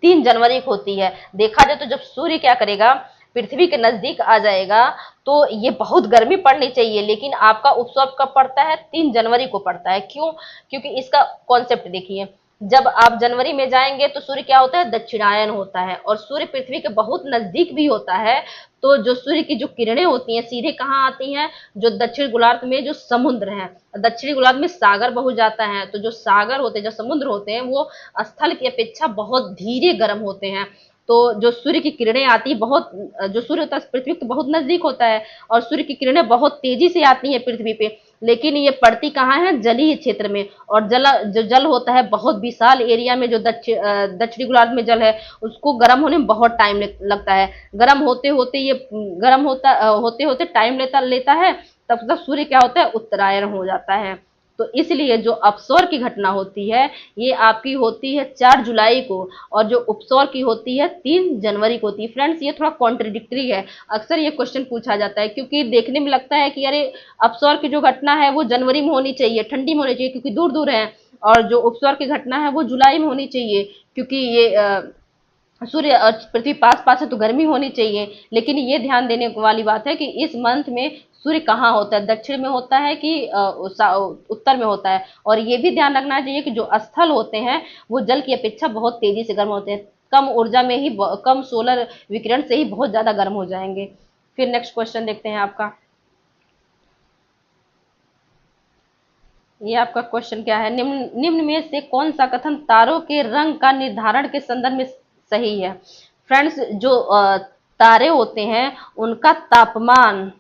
Speaker 1: 3 जनवरी को होती है। देखा जाए तो जब सूर्य क्या करेगा, पृथ्वी के नजदीक आ जाएगा, तो ये बहुत गर्मी पड़नी चाहिए, लेकिन आपका उपसौर कब पड़ता है? 3 जनवरी को पड़ता है। क्यों? क्योंकि इसका कॉन्सेप्ट देखिए, जब आप जनवरी में जाएंगे तो सूर्य क्या होता है? दक्षिणायन होता है, और सूर्य पृथ्वी के बहुत नजदीक भी होता है। तो जो सूर्य की जो किरणें होती हैं सीधे कहाँ आती हैं? जो दक्षिण गोलार्ध में जो समुद्र है, दक्षिणी गोलार्ध में सागर बहु जाता है, तो जो सागर होते हैं, जो समुद्र होते हैं, वो स्थल की अपेक्षा बहुत धीरे गर्म होते हैं। तो जो सूर्य की किरणें आती है, बहुत जो सूर्य होता है पृथ्वी के बहुत नजदीक होता है, और सूर्य की किरणें बहुत तेजी से आती हैं पृथ्वी पे, लेकिन ये पड़ती कहाँ है? जलीय क्षेत्र में। और जो जल होता है बहुत विशाल एरिया में, जो दक्षिणी गोलार्ध में जल है, उसको गर्म होने में बहुत टाइम लगता है। गर्म होते होते ये होते होते टाइम लेता लेता है, तब तक सूर्य क्या होता है? उत्तरायण हो जाता है। तो इसलिए जो अपसौर की घटना होती है, ये आपकी होती है 4 जुलाई को, और जो उपसौर की होती है 3 जनवरी को होती है। फ्रेंड्स, ये थोड़ा कॉन्ट्रडिक्टरी है, अक्सर ये क्वेश्चन पूछा जाता है, क्योंकि देखने में लगता है कि अरे, अपसौर की जो घटना है वो जनवरी में होनी चाहिए, ठंडी में होनी चाहिए, क्योंकि दूर दूर है, और जो उपसौर की घटना है वो जुलाई में होनी चाहिए, क्योंकि ये सूर्य और पृथ्वी पास पास है तो गर्मी होनी चाहिए। लेकिन ये ध्यान देने वाली बात है कि इस मंथ में सूर्य कहाँ होता है, दक्षिण में होता है कि उत्तर में होता है। और ये भी ध्यान रखना चाहिए कि जो स्थल होते हैं वो जल की अपेक्षा बहुत तेजी से गर्म होते हैं, कम ऊर्जा में ही कम सोलर विकिरण से ही बहुत ज्यादा गर्म हो जाएंगे। फिर नेक्स्ट क्वेश्चन देखते हैं आपका। ये आपका क्वेश्चन क्या है, निम्न निम्न में से कौन सा कथन तारों के रंग का निर्धारण के संदर्भ में सही है। फ्रेंड्स, जो तारे होते हैं उनका तापमान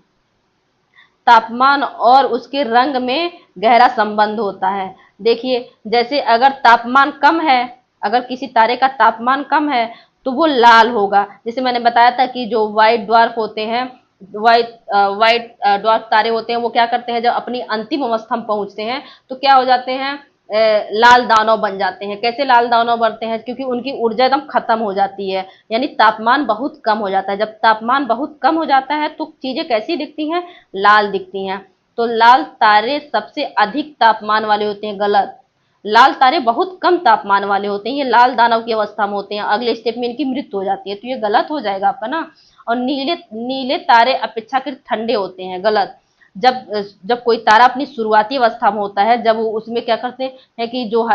Speaker 1: तापमान और उसके रंग में गहरा संबंध होता है। देखिए, जैसे अगर तापमान कम है, अगर किसी तारे का तापमान कम है तो वो लाल होगा। जैसे मैंने बताया था कि जो व्हाइट ड्वार्फ होते हैं, व्हाइट ड्वार्फ तारे होते हैं, वो क्या करते हैं, जब अपनी अंतिम अवस्था में पहुंचते हैं तो क्या हो जाते हैं, लाल दानव बन जाते हैं। कैसे लाल दानव बनते हैं, क्योंकि उनकी ऊर्जा एकदम खत्म हो जाती है, यानी तापमान बहुत कम हो जाता है। जब तापमान बहुत कम हो जाता है तो चीजें कैसी दिखती हैं, लाल दिखती हैं। तो लाल तारे सबसे अधिक तापमान वाले होते हैं, गलत। लाल तारे बहुत कम तापमान वाले होते हैं, ये लाल दानव की अवस्था में होते हैं, अगले स्टेप में इनकी मृत्यु हो जाती है, तो ये गलत हो जाएगा आपका ना। और नीले नीले तारे अपेक्षाकृत ठंडे होते हैं, गलत। जब जब कोई तारा अपनी शुरुआती अवस्था में होता है, जब वो उसमें क्या करते हैं कि जो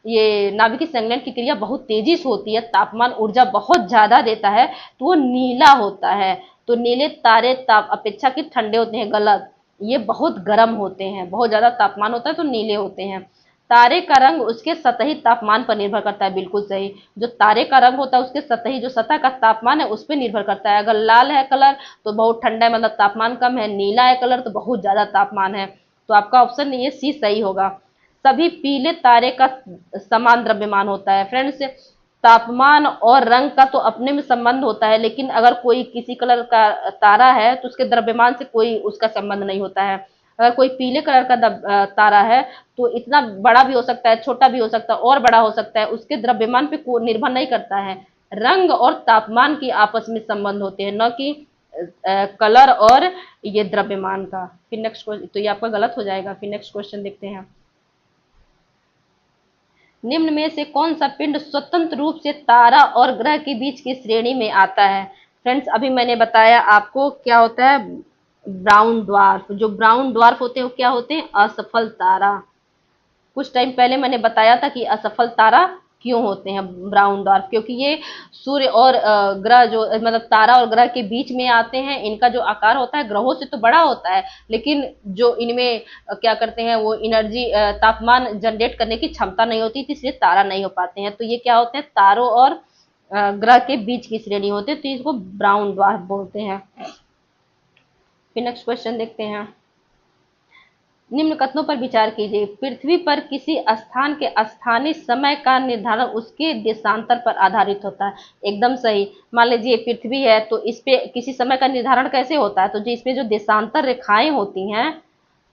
Speaker 1: ये नाभिकीय संघनन की क्रिया बहुत तेजी से होती है, तापमान ऊर्जा बहुत ज्यादा देता है, तो वो नीला होता है। तो नीले तारे ताप अपेक्षाकृत ठंडे होते हैं, गलत। ये बहुत गर्म होते हैं, बहुत ज्यादा तापमान होता है तो नीले होते हैं। तारे का रंग उसके सतही तापमान पर निर्भर करता है, बिल्कुल सही। जो तारे का रंग होता है उसके सतही जो सतह का तापमान है उस पर निर्भर करता है। अगर लाल है कलर तो बहुत ठंडा है, मतलब तापमान कम है, नीला है कलर तो बहुत ज्यादा तापमान है। तो आपका ऑप्शन ये सी सही होगा। सभी पीले तारे का समान द्रव्यमान होता है। फ्रेंड्स, तापमान और रंग का तो अपने में संबंध होता है, लेकिन अगर कोई किसी कलर का तारा है तो उसके द्रव्यमान से कोई उसका संबंध नहीं होता है। अगर कोई पीले कलर का तारा है तो इतना बड़ा भी हो सकता है, छोटा भी हो सकता है, और बड़ा हो सकता है, उसके द्रव्यमान पे निर्भर नहीं करता है। रंग और तापमान की आपस में संबंध होते हैं, न कि कलर और ये द्रव्यमान का। फिर नेक्स्ट क्वेश्चन, तो ये आपका गलत हो जाएगा। फिर नेक्स्ट क्वेश्चन देखते हैं। निम्न में से कौन सा पिंड स्वतंत्र रूप से तारा और ग्रह के बीच की श्रेणी में आता है। फ्रेंड्स, अभी मैंने बताया आपको क्या होता है, ब्राउन ड्वार्फ। जो ब्राउन ड्वार्फ होते हैं वो क्या होते हैं, असफल तारा। कुछ टाइम पहले मैंने बताया था कि असफल तारा क्यों होते हैं ब्राउन ड्वार्फ, क्योंकि ये सूर्य और ग्रह जो मतलब तारा और ग्रह के बीच में आते हैं। इनका जो आकार होता है ग्रहों से तो बड़ा होता है, लेकिन जो इनमें क्या करते हैं, वो एनर्जी तापमान जनरेट करने की क्षमता नहीं होती, इसलिए तारा नहीं हो पाते हैं। तो ये क्या होते हैं, तारों और ग्रह के बीच की श्रेणी होते हैं, तो इसको ब्राउन ड्वार्फ बोलते हैं। फिर नेक्स्ट क्वेश्चन देखते हैं। निम्न कथनों पर विचार कीजिए। पृथ्वी पर किसी स्थान के स्थानीय समय का निर्धारण उसके देशांतर पर आधारित होता है, एकदम सही। मान लीजिए पृथ्वी है तो इस पे किसी समय का निर्धारण कैसे होता है, तो जो इसमें जो देशांतर रेखाएं होती हैं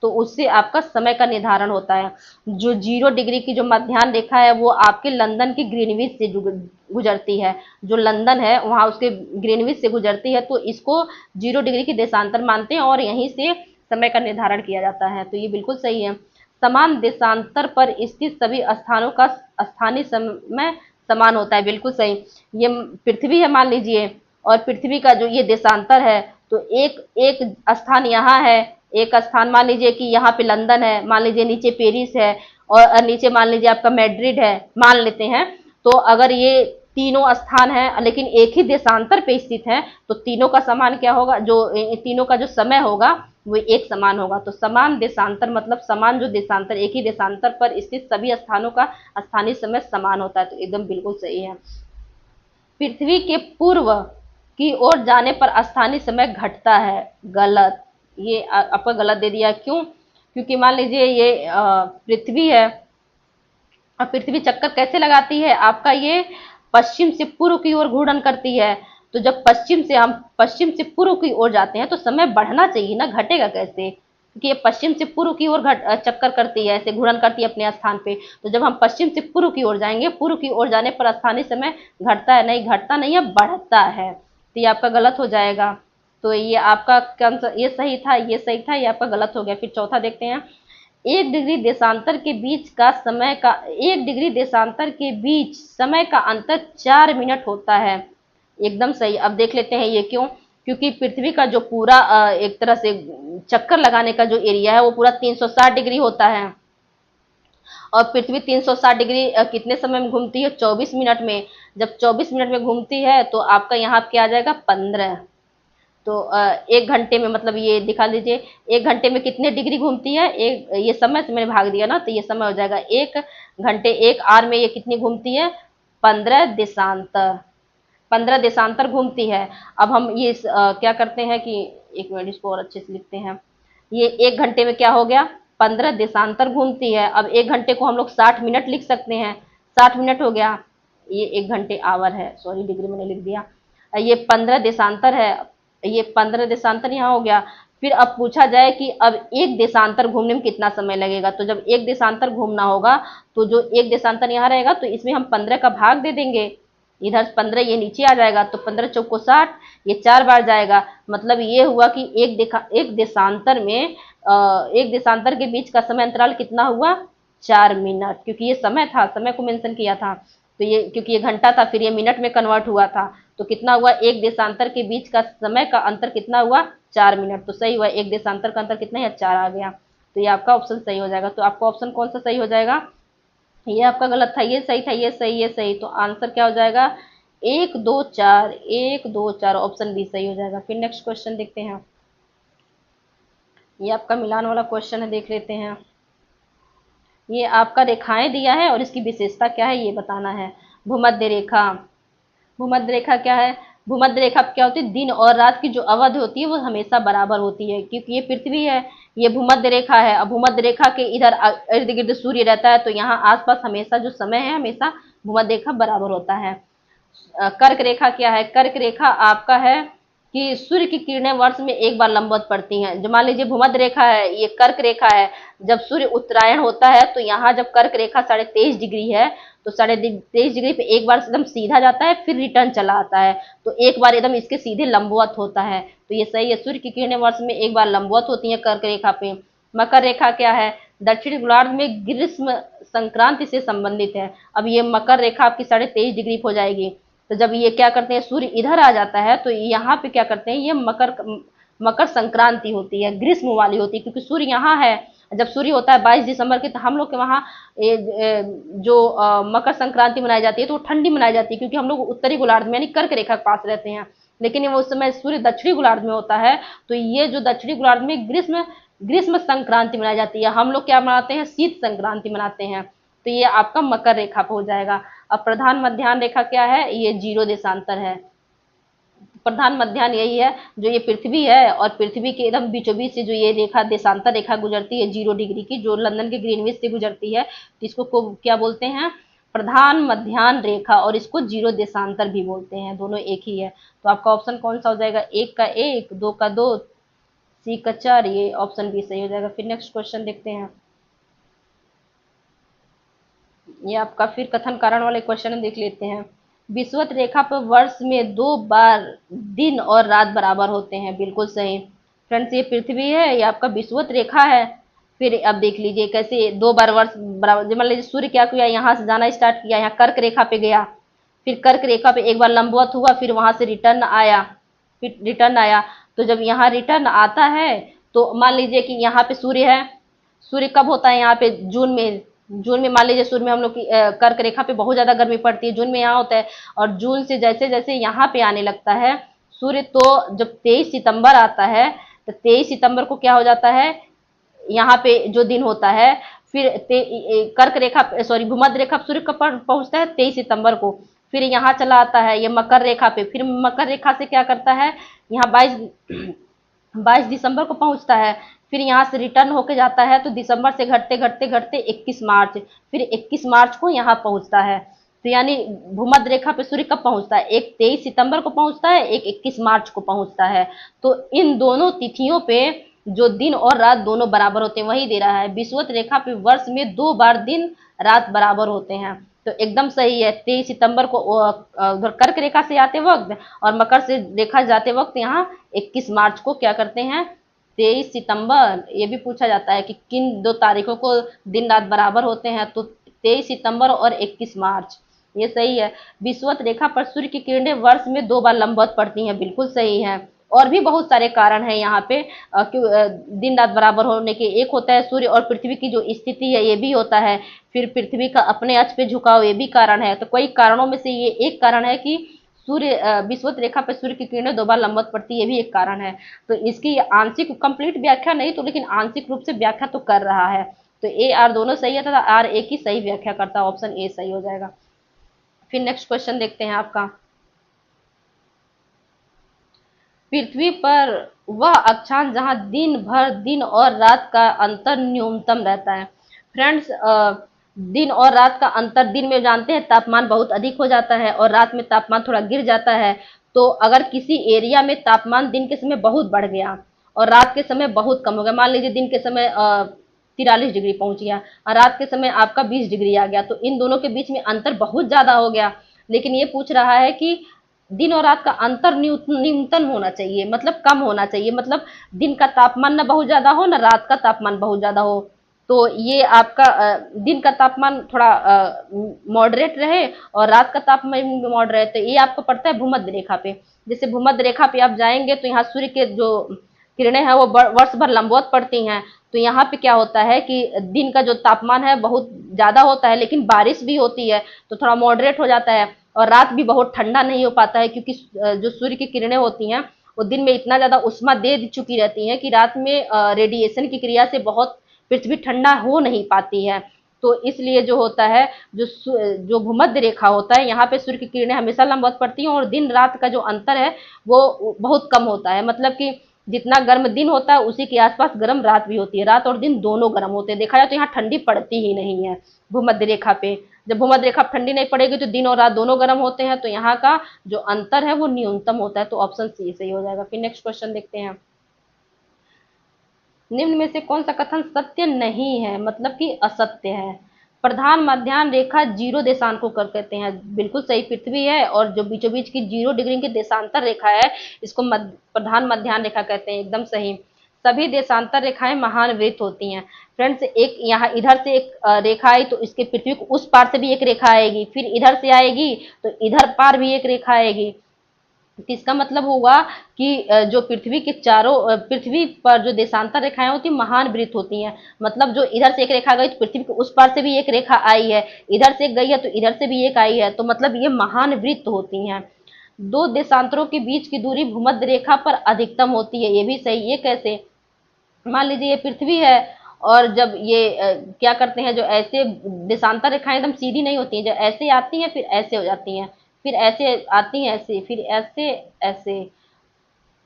Speaker 1: तो उससे आपका समय का निर्धारण होता है। जो 0 डिग्री की जो मध्याह्न रेखा है वो आपके लंदन की ग्रीनविच से गुजरती है। जो लंदन है वहां उसके ग्रीनविच से गुजरती है, तो इसको 0 डिग्री की देशांतर मानते हैं और यहीं से समय का निर्धारण किया जाता है। तो ये बिल्कुल सही है। समान देशांतर पर स्थित सभी स्थानों का स्थानीय समय समान होता है, बिल्कुल सही। ये पृथ्वी है मान लीजिए, और पृथ्वी का जो ये देशांतर है, तो एक एक स्थान यहाँ है, एक स्थान मान लीजिए कि यहाँ पे लंदन है, मान लीजिए नीचे पेरिस है, और नीचे मान लीजिए आपका मैड्रिड है, मान लेते हैं। तो अगर ये तीनों स्थान है लेकिन एक ही देशांतर पे स्थित है, तो तीनों का समान क्या होगा, जो तीनों का जो समय होगा वो एक समान होगा। तो समान देशांतर मतलब समान जो देशांतर, एक ही देशांतर पर स्थित सभी स्थानों का स्थानीय समय समान होता है, तो एकदम बिल्कुल सही है। पृथ्वी के पूर्व की ओर जाने पर स्थानीय समय घटता है, गलत। ये आपका गलत दे दिया, क्यों, क्योंकि मान लीजिए ये पृथ्वी है, और पृथ्वी चक्कर कैसे लगाती है आपका, ये पश्चिम से पूर्व की ओर घूर्णन करती है। तो जब पश्चिम से पूर्व की ओर जाते हैं तो समय बढ़ना चाहिए ना, घटेगा कैसे, क्योंकि ये पश्चिम से पूर्व की ओर चक्कर करती है, ऐसे घूर्णन करती है अपने स्थान पे। तो जब हम पश्चिम से पूर्व की ओर जाएंगे, पूर्व की ओर जाने पर स्थानीय समय घटता है, नहीं घटता नहीं है, बढ़ता है। तो ये आपका गलत हो जाएगा। तो ये आपका ये सही था, ये सही था, ये आपका गलत हो गया। फिर चौथा देखते हैं। 1 डिग्री देशांतर के बीच समय का अंतर 4 मिनट होता है, एकदम सही। अब देख लेते हैं ये क्यों, क्योंकि पृथ्वी का जो पूरा एक तरह से चक्कर लगाने का जो एरिया है वो पूरा 360 डिग्री होता है, और पृथ्वी 360 डिग्री कितने समय में घूमती है? 24 मिनट में। जब 24 मिनट में घूमती है तो आपका यहाँ क्या आ जाएगा? 15। तो 1 घंटे में, मतलब ये दिखा लीजिए, 1 घंटे में कितने डिग्री घूमती है? एक, ये समय से मैंने भाग दिया ना, तो ये समय हो जाएगा 1 घंटे, 1 आवर में ये कितनी घूमती है? 15 देशांतर। 15 देशांतर घूमती है। अब हम ये क्या करते हैं कि 1 मिनट, इसको और अच्छे से लिखते हैं। ये 1 घंटे में क्या हो गया? 15 देशांतर घूमती है। अब 1 घंटे को हम लोग 60 मिनट लिख सकते हैं, 60 मिनट हो गया। ये 1 घंटे आवर है, सॉरी डिग्री मैंने लिख दिया। ये 15 देशांतर है, ये 15 देशांतर यहाँ हो गया। फिर अब पूछा जाए कि अब एक देशांतर घूमने में कितना समय लगेगा, तो जब एक देशांतर घूमना होगा तो जो एक देशांतर यहाँ रहेगा तो इसमें हम 15 का भाग दे देंगे, इधर 15 ये नीचे आ जाएगा, तो 15 चौको 60, ये 4 बार जाएगा। मतलब ये हुआ कि एक देशांतर में एक देशांतर के बीच का समय अंतराल कितना हुआ? 4 मिनट, क्योंकि ये समय था, समय को मेंशन किया था। तो ये क्योंकि ये घंटा था, फिर ये मिनट में कन्वर्ट हुआ था, तो कितना हुआ? एक देशांतर के बीच का समय का अंतर कितना हुआ? 4 मिनट। तो सही हुआ, एक देशांतर का अंतर कितना है? 4 आ गया। तो ये आपका ऑप्शन सही हो जाएगा। तो आपका ऑप्शन कौन सा सही हो जाएगा? ये आपका गलत था, ये सही था, ये सही, ये सही। तो आंसर क्या हो जाएगा? 1 2 4, 1 2 4, ऑप्शन बी सही हो जाएगा। फिर नेक्स्ट क्वेश्चन देखते हैं। ये आपका मिलान वाला क्वेश्चन है, देख लेते हैं। ये आपका रेखाएं दिया है और इसकी विशेषता क्या है ये बताना है। भूमध्य रेखा, भूमध्य रेखा क्या है? भूमध्य रेखा क्या होती है? दिन और रात की जो अवधि होती है वो हमेशा बराबर होती है, क्योंकि ये पृथ्वी है, ये भूमध्य रेखा है। अब भूमध्य रेखा के इधर इर्द गिर्द सूर्य रहता है, तो यहाँ आसपास हमेशा जो समय है हमेशा भूमध्य रेखा बराबर होता है। कर्क रेखा क्या है? कर्क रेखा आपका है कि सूर्य की किरणें वर्ष में एक बार लंबवत पड़ती हैं। जो मान लीजिए भूमध्य रेखा है, ये कर्क रेखा है, जब सूर्य उत्तरायण होता है तो यहाँ जब कर्क रेखा 23.5 डिग्री है तो 23.5 डिग्री पे एक बार एकदम सीधा जाता है, फिर रिटर्न चला आता है, तो एक बार एकदम इसके सीधे लंबवत होता है। तो ये सही है, सूर्य की किरणें वर्ष में एक बार लंबवत होती है कर्क रेखा पे। मकर रेखा क्या है? दक्षिण गोलार्ध में ग्रीष्म संक्रांति से संबंधित है। अब ये मकर रेखा आपकी 23.5 डिग्री हो जाएगी, तो जब ये क्या करते हैं, सूर्य इधर आ जाता है तो यहाँ पे क्या करते हैं, ये मकर संक्रांति होती है, ग्रीष्म वाली होती है, क्योंकि सूर्य यहाँ है। जब सूर्य होता है 22 दिसंबर की, तो हम लोग के वहाँ जो मकर संक्रांति मनाई जाती है तो वो ठंडी मनाई जाती है, क्योंकि हम लोग उत्तरी गोलार्ध में यानी कर्क रेखा के पास रहते हैं। लेकिन वो उस समय सूर्य दक्षिणी गोलार्ध में होता है, तो ये जो दक्षिणी गोलार्ध में ग्रीष्म ग्रीष्म संक्रांति मनाई जाती है, हम लोग क्या मनाते हैं? शीत संक्रांति मनाते हैं। तो ये आपका मकर रेखा पे हो जाएगा। अब प्रधान मध्याह्न रेखा क्या है? ये 0 देशांतर है। प्रधान मध्याह्न यही है, जो ये पृथ्वी है और पृथ्वी के एकदम बीचों बीच से जो ये रेखा देशांतर रेखा गुजरती है 0 डिग्री की, जो लंदन के ग्रीनविच से गुजरती है, तो इसको क्या बोलते हैं? प्रधान मध्याह्न रेखा, और इसको 0 देशांतर भी बोलते हैं, दोनों एक ही है। तो आपका ऑप्शन कौन सा हो जाएगा? 1 का 1, 2 का 2, सी का 4, ये ऑप्शन बी सही हो जाएगा। फिर नेक्स्ट क्वेश्चन देखते हैं। ये आपका फिर कथन कारण वाले क्वेश्चन देख लेते हैं। विषुवत रेखा पर वर्ष में 2 बार दिन और रात बराबर होते हैं, बिल्कुल सही। फ्रेंड्स ये पृथ्वी है, ये आपका विषुवत रेखा है। फिर अब देख लीजिए कैसे 2 बार वर्ष बराबर, मान लीजिए सूर्य क्या किया, यहाँ से जाना स्टार्ट किया, यहाँ कर्क रेखा पे गया, फिर कर्क रेखा पे एक बार लंबवत हुआ, फिर वहां से रिटर्न आया, तो जब यहाँ रिटर्न आता है तो मान लीजिए कि यहाँ पे सूर्य है, सूर्य कब होता है? यहाँ पे जून में, जून में मान लीजिए सूर्य में हम लोग की कर्क रेखा पे बहुत ज्यादा गर्मी पड़ती है, जून में यहाँ होता है, और जून से जैसे जैसे यहाँ पे आने लगता है सूर्य, तो जब 23 सितंबर आता है तो 23 सितंबर को क्या हो जाता है, यहाँ पे जो दिन होता है, फिर कर्क रेखा सॉरी भूमध्य रेखा सूर्य कब पहुंचता है? 23 सितंबर को। फिर यहाँ चला आता है ये मकर रेखा पे, फिर मकर रेखा से क्या करता है, यहाँ 22 दिसंबर को पहुंचता है, फिर यहाँ से रिटर्न होके जाता है, तो दिसंबर से घटते घटते घटते 21 मार्च, फिर 21 मार्च को यहाँ पहुंचता है। तो यानी भूमध्य रेखा पे सूर्य कब पहुंचता है? एक 23 सितंबर को पहुंचता है, एक 21 मार्च को पहुंचता है। तो इन दोनों तिथियों पे जो दिन और रात दोनों बराबर होते हैं, वही दे रहा है। विषुवत रेखा पे वर्ष में 2 बार दिन रात बराबर होते हैं, तो एकदम सही है। 23 सितंबर को उधर कर्क रेखा से आते वक्त और मकर से रेखा जाते वक्त यहाँ 21 मार्च को क्या करते हैं? 23 सितंबर, ये भी पूछा जाता है कि किन 2 तारीखों को दिन रात बराबर होते हैं, तो 23 सितंबर और 21 मार्च, ये सही है। विषुवत रेखा पर सूर्य की किरणें वर्ष में 2 बार लंबवत पड़ती हैं, बिल्कुल सही है। और भी बहुत सारे कारण हैं यहाँ पे। दिन रात बराबर होने के, एक होता है सूर्य और पृथ्वी की जो स्थिति है, ये भी होता है। फिर पृथ्वी का अपने अक्ष पे झुकाव, ये भी कारण है। तो कई कारणों में से ये एक कारण है कि सूर्य विषुवत रेखा पे सूर्य की किरणें 2 बार लंबवत पड़ती है, ये भी एक कारण है। तो इसकी आंशिक कंप्लीट व्याख्या नहीं तो, लेकिन आंशिक रूप से व्याख्या तो कर रहा है। तो ए आर दोनों सही है तथा आर ए की सही व्याख्या करता है, ऑप्शन ए सही हो जाएगा। फिर नेक्स्ट क्वेश्चन देखते हैं आपका। पृथ्वी पर वह अक्षांश जहां दिन भर दिन और रात का अंतर न्यूनतम रहता है। फ्रेंड्स, दिन और रात का अंतर, दिन में जानते हैं तापमान बहुत अधिक हो जाता है और रात में तापमान थोड़ा गिर जाता है। तो अगर किसी एरिया में तापमान दिन के समय बहुत बढ़ गया और रात के समय बहुत कम हो गया, मान लीजिए दिन के समय 43 डिग्री पहुंच गया और रात के समय आपका 20 डिग्री आ गया, तो इन दोनों के बीच में अंतर बहुत ज्यादा हो गया। लेकिन ये पूछ रहा है कि दिन और रात का अंतर न्यूनतम होना चाहिए, मतलब कम होना चाहिए, मतलब दिन का तापमान ना बहुत ज्यादा हो ना रात का तापमान बहुत ज्यादा हो। तो ये आपका दिन का तापमान थोड़ा मॉडरेट रहे और रात का तापमान मॉडरेट, तो ये आपको पड़ता है भूमध्य रेखा पे। जैसे भूमध्य रेखा पे आप जाएंगे तो यहाँ सूर्य के जो किरणें हैं वो वर्ष भर लंबवत पड़ती हैं। तो यहाँ पे क्या होता है कि दिन का जो तापमान है बहुत ज्यादा होता है, लेकिन बारिश भी होती है तो थोड़ा मॉडरेट हो जाता है। और रात भी बहुत ठंडा नहीं हो पाता है, क्योंकि जो सूर्य की किरणें होती हैं वो दिन में इतना ज्यादा उष्मा दे चुकी रहती हैं कि रात में रेडिएशन की क्रिया से बहुत पृथ्वी ठंडा हो नहीं पाती है। तो इसलिए जो होता है, जो भूमध्य रेखा होता है, यहाँ पे सूर्य की किरणें हमेशा लंबवत पड़ती हैं और दिन रात का जो अंतर है वो बहुत कम होता है। मतलब कि जितना गर्म दिन होता है उसी के आसपास गर्म रात भी होती है, रात और दिन दोनों गर्म होते हैं। देखा जाए तो यहाँ ठंडी पड़ती ही नहीं है भूमध्य रेखा पे। जब भूमध्य रेखा ठंडी नहीं पड़ेगी तो दिन और रात दोनों गर्म होते हैं, तो यहाँ का जो अंतर है वो न्यूनतम होता है। तो ऑप्शन सी सही हो जाएगा। फिर नेक्स्ट क्वेश्चन देखते हैं। निम्न में से कौन सा कथन सत्य नहीं है, मतलब कि असत्य है। प्रधान मध्याह्न रेखा 0 देशांक को कर कहते हैं, बिल्कुल सही। पृथ्वी है और जो बीचों बीच की 0 डिग्री की देशांतर रेखा है इसको प्रधान मध्याह्न रेखा कहते हैं, एकदम सही। सभी देशांतर रेखाएं महान वृत्त होती हैं। फ्रेंड्स, एक यहाँ इधर से एक रेखा आई तो इसके पृथ्वी को उस पार से भी एक रेखा आएगी, फिर इधर से आएगी तो इधर पार भी एक रेखा आएगी। इसका मतलब होगा कि जो पृथ्वी के चारों पृथ्वी पर जो देशांतर रेखाएं होती हैं महान वृत्त होती हैं। मतलब जो इधर से एक रेखा गई तो पृथ्वी के उस पार से भी एक रेखा आई है, इधर से गई है तो इधर से भी एक आई है, तो मतलब ये महान वृत्त होती हैं। दो देशांतरों के बीच की दूरी भूमध्य रेखा पर अधिकतम होती है, ये भी सही। ये कैसे? मान लीजिए ये पृथ्वी है और जब ये क्या करते हैं, जो ऐसे देशांतर रेखाएं एकदम सीधी नहीं होती हैं, जब ऐसे आती हैं फिर ऐसे हो जाती हैं, फिर ऐसे आती हैं ऐसे, फिर ऐसे ऐसे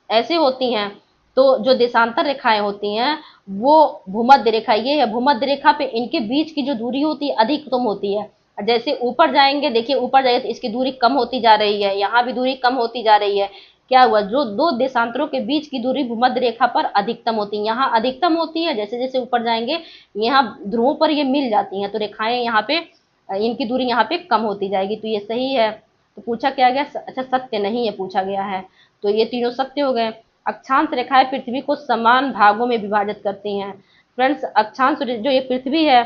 Speaker 1: ऐसे होती हैं। तो जो देशांतर रेखाएं होती हैं वो भूमध्य रेखा, ये है भूमध्य रेखा पे इनके बीच की जो दूरी होती है अधिकतम होती है। जैसे ऊपर जाएंगे, देखिए ऊपर जाएंगे तो इसकी दूरी कम होती जा रही है, यहाँ भी दूरी कम होती जा रही है। क्या हुआ? जो दो देशांतरों के बीच की दूरी भूमध्य रेखा पर अधिकतम होती है, यहाँ अधिकतम होती है, जैसे जैसे ऊपर जाएंगे यहाँ ध्रुवों पर ये मिल जाती हैं, तो रेखाएं यहाँ पे इनकी दूरी यहाँ पे कम होती जाएगी, तो ये सही है। तो पूछा क्या गया? अच्छा, सत्य नहीं है पूछा गया है, तो ये तीनों सत्य हो गए। अक्षांश रेखाएं पृथ्वी को समान भागों में विभाजित करती हैं। फ्रेंड्स, अक्षांश जो ये पृथ्वी है,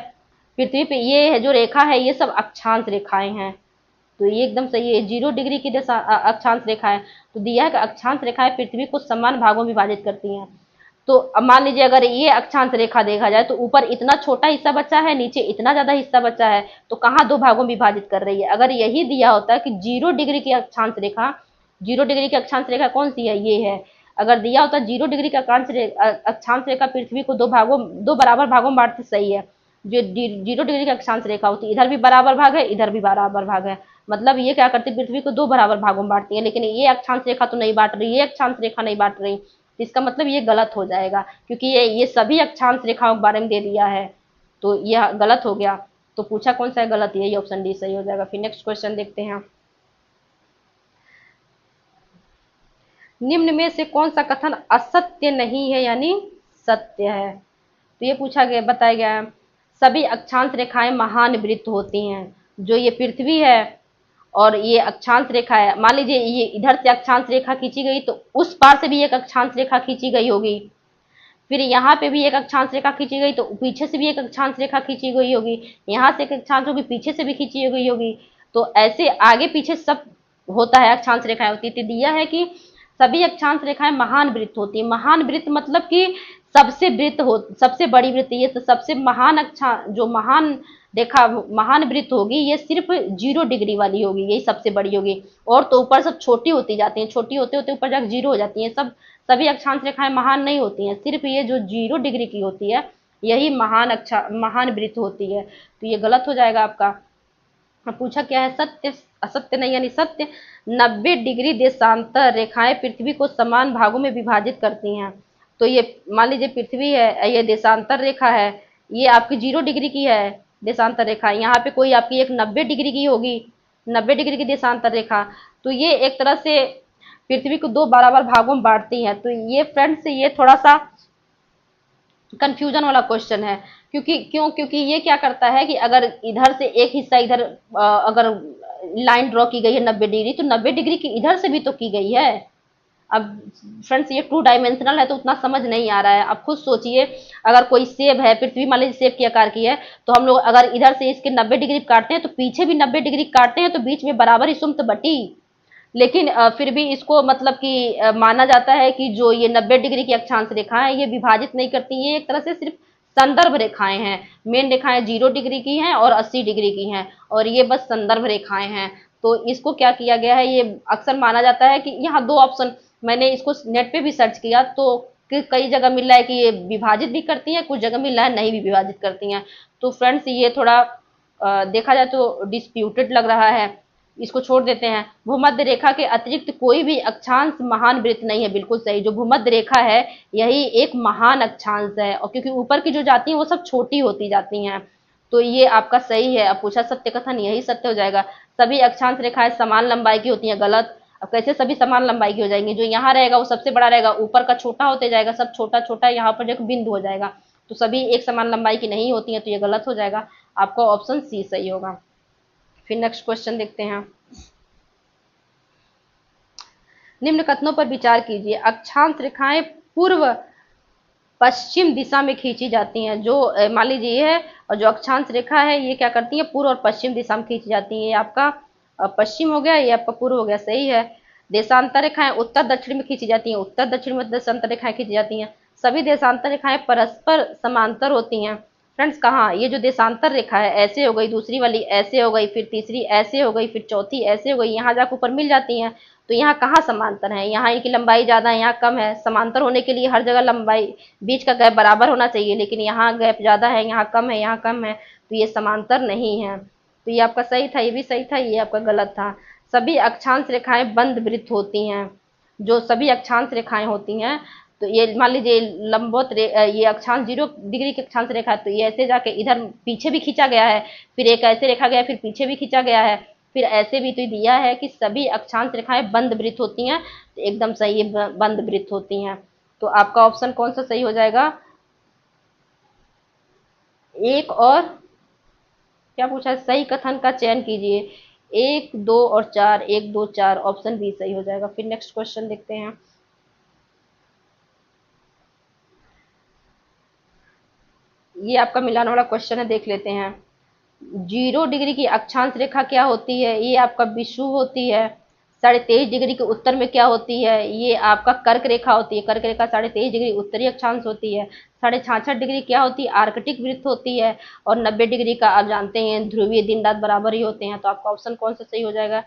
Speaker 1: पृथ्वी पे ये है जो रेखा है ये सब अक्षांश रेखाएं हैं, तो ये एकदम सही है। 0 डिग्री की अक्षांश रेखा है, तो दिया है कि अक्षांश रेखाएं पृथ्वी को समान भागों में विभाजित करती हैं। तो अब मान लीजिए अगर ये अक्षांश रेखा देखा जाए तो ऊपर इतना छोटा हिस्सा बचा है, नीचे इतना ज्यादा हिस्सा बचा है, तो कहाँ दो भागों में विभाजित कर रही है? अगर यही दिया होता है कि 0 डिग्री की अक्षांश रेखा, 0 डिग्री की अक्षांश रेखा कौन सी है? ये है। अगर दिया होता 0 डिग्री की अक्षांश रेखा पृथ्वी को दो बराबर भागों में बांटती, सही है। जो 0 डिग्री की अक्षांश रेखा होती है इधर भी बराबर भाग है इधर भी बराबर भाग है, मतलब ये क्या करती है पृथ्वी को दो बराबर भागों में बांटती है, लेकिन ये अक्षांश रेखा तो नहीं बांट रही, ये अक्षांश रेखा नहीं बांट रही, तो इसका मतलब ये गलत हो जाएगा, क्योंकि ये सभी अक्षांश रेखाओं के बारे में दे दिया है, तो यह गलत हो गया। तो पूछा कौन सा है? गलत, यही ऑप्शन डी सही हो जाएगा। फिर नेक्स्ट क्वेश्चन देखते हैं। निम्न में से कौन सा कथन असत्य नहीं है यानी सत्य है? तो ये पूछा गया, बताया गया है सभी अक्षांश रेखाएं महान वृत्त होती हैं। जो ये पृथ्वी है और ये अक्षांश रेखा है, मान लीजिए ये इधर से अक्षांश रेखा खींची गई तो उस पार से भी एक अक्षांश रेखा खींची गई होगी, फिर यहाँ पे भी एक अक्षांश रेखा खींची गई तो पीछे से भी एक अक्षांश रेखा खींची गई होगी, यहाँ से एक अक्षांश होगी पीछे से भी खींची गई होगी, तो ऐसे आगे पीछे सब होता है, अक्षांश रेखाएं होती है। तो दिया है कि सभी अक्षांश रेखाएं महान वृत्त होती है। महान वृत्त मतलब कि सबसे वृत्त हो, सबसे बड़ी वृत्त, ये तो सबसे महान जो महान रेखा, महान वृत्त होगी, ये सिर्फ 0 डिग्री वाली होगी, यही सबसे बड़ी होगी। और तो ऊपर सब छोटी होती जाती हैं, छोटी होते होते ऊपर जाकर 0 हो जाती हैं। सभी अक्षांश रेखाएं महान नहीं होती हैं, सिर्फ ये जो 0 डिग्री की होती है यही महान वृत्त होती है। तो ये गलत हो जाएगा आपका। पूछा क्या है, सत्य असत्य नहीं, यानी सत्य। 90 डिग्री देशांतर रेखाएं पृथ्वी को समान भागों में विभाजित करती हैं। तो ये मान लीजिए पृथ्वी है, ये देशांतर रेखा है, ये आपकी 0 डिग्री की है देशांतर रेखा, यहाँ पे कोई आपकी एक 90 डिग्री की होगी, 90 डिग्री की देशांतर रेखा। तो ये एक तरह से पृथ्वी को 2 बराबर भागों में बांटती हैं। तो ये फ्रेंड्स, ये थोड़ा सा कंफ्यूजन वाला क्वेश्चन है, क्योंकि ये क्या करता है कि अगर इधर से एक हिस्सा इधर अगर लाइन ड्रॉ की गई है 90 डिग्री, तो 90 डिग्री की इधर से भी तो की गई है। अब फ्रेंड्स ये 2 डायमेंशनल है तो उतना समझ नहीं आ रहा है। अब खुद सोचिए, अगर कोई सेब है, पृथ्वी मान लीजिए सेब के आकार की है, तो हम लोग अगर इधर से इसके 90 डिग्री काटते हैं तो पीछे भी 90 डिग्री काटते हैं, तो बीच में बराबर ही सुमत बटी। लेकिन फिर भी इसको मतलब कि माना जाता है कि जो ये 90 डिग्री की अक्षांश रेखाएं ये विभाजित नहीं करती, ये एक तरह से सिर्फ संदर्भ रेखाएं हैं। मेन रेखाएं 0 डिग्री की हैं और 80 डिग्री की हैं, और ये बस संदर्भ रेखाएं हैं। तो इसको क्या किया गया है, ये अक्सर माना जाता है कि यहाँ 2 ऑप्शन, मैंने इसको नेट पे भी सर्च किया तो कई जगह मिल रहा है कि ये विभाजित भी करती हैं, कुछ जगह मिल रहा है नहीं भी विभाजित करती हैं। तो फ्रेंड्स ये थोड़ा देखा जाए तो डिस्प्यूटेड लग रहा है, इसको छोड़ देते हैं। भूमध्य रेखा के अतिरिक्त कोई भी अक्षांश महान वृत्त नहीं है, बिल्कुल सही। जो भूमध्य रेखा है यही एक महान अक्षांश है, और क्योंकि ऊपर की जो जाती हैं वो सब छोटी होती जाती हैं। तो ये आपका सही है। अब पूछा सत्य कथन, यही सत्य हो जाएगा। सभी अक्षांश रेखाएं समान लंबाई की होती हैं, गलत। अब कैसे सभी समान लंबाई की हो जाएंगी, जो यहाँ रहेगा वो सबसे बड़ा रहेगा, ऊपर का छोटा होते जाएगा, सब छोटा छोटा यहाँ पर जो बिंदु हो जाएगा। तो सभी एक समान लंबाई की नहीं होती हैं, तो ये गलत हो जाएगा। आपका ऑप्शन सी सही होगा। फिर नेक्स्ट क्वेश्चन देखते हैं। निम्न कथनों पर विचार कीजिए। अक्षांश रेखाएं पूर्व पश्चिम दिशा में खींची जाती हैं। जो मान लीजिए ये है, और जो अक्षांश रेखा है ये क्या करती है, पूर्व और पश्चिम दिशा में खींची जाती है। ये आपका पश्चिम हो गया, ये आपका पूर्व हो गया, सही है। देशांतर रेखाएं उत्तर दक्षिण में खींची जाती हैं, उत्तर दक्षिण में देशांतर रेखाएं खींची जाती हैं। सभी देशांतर रेखाएं परस्पर समांतर होती हैं। फ्रेंड्स कहाँ, ये जो देशांतर रेखा है ऐसे हो गई, दूसरी वाली ऐसे हो गई, फिर तीसरी ऐसे हो गई, फिर चौथी ऐसे हो गई, यहाँ जाकर ऊपर मिल जाती हैं। तो यहाँ कहाँ समांतर है, यहाँ इनकी लंबाई ज़्यादा है, यहाँ कम है। समांतर होने के लिए हर जगह लंबाई, बीच का गैप बराबर होना चाहिए, लेकिन यहाँ गैप ज़्यादा है, यहाँ कम है, यहाँ कम है, तो ये समांतर नहीं है। तो ये आपका सही था, ये भी सही था, ये आपका गलत था। सभी अक्षांश रेखाएं बंद वृत्त होती हैं। जो सभी अक्षांश रेखाएं होती हैं, तो ये मान लीजिए लंबवत ये अक्षांश 0 डिग्री की अक्षांश रेखा है, तो ये ऐसे जाके इधर पीछे भी खींचा गया है, फिर एक ऐसे रेखा गया, फिर पीछे भी खींचा गया है, फिर ऐसे भी तो दिया है कि सभी अक्षांश रेखाएं बंद वृत्त होती हैं। तो एकदम सही है, बंद वृत्त होती हैं। तो आपका ऑप्शन कौन सा सही हो जाएगा, एक और क्या पूछा है, सही कथन का चयन कीजिए। 1, 2 और 4, 1, 2, 4, ऑप्शन बी सही हो जाएगा। फिर नेक्स्ट क्वेश्चन देखते हैं। ये आपका मिलान वाला क्वेश्चन है, देख लेते हैं। 0 डिग्री की अक्षांश रेखा क्या होती है, ये आपका विषुव होती है। 23.5 डिग्री के उत्तर में क्या होती है, ये आपका कर्क रेखा होती है। कर्क रेखा 23.5 डिग्री उत्तरी अक्षांश होती है। 66.5 डिग्री क्या होती है, आर्कटिक वृत्त होती है। और 90 डिग्री का आप जानते हैं ध्रुवीय, दिन रात बराबर ही होते हैं। तो आपका ऑप्शन कौन सा सही हो जाएगा,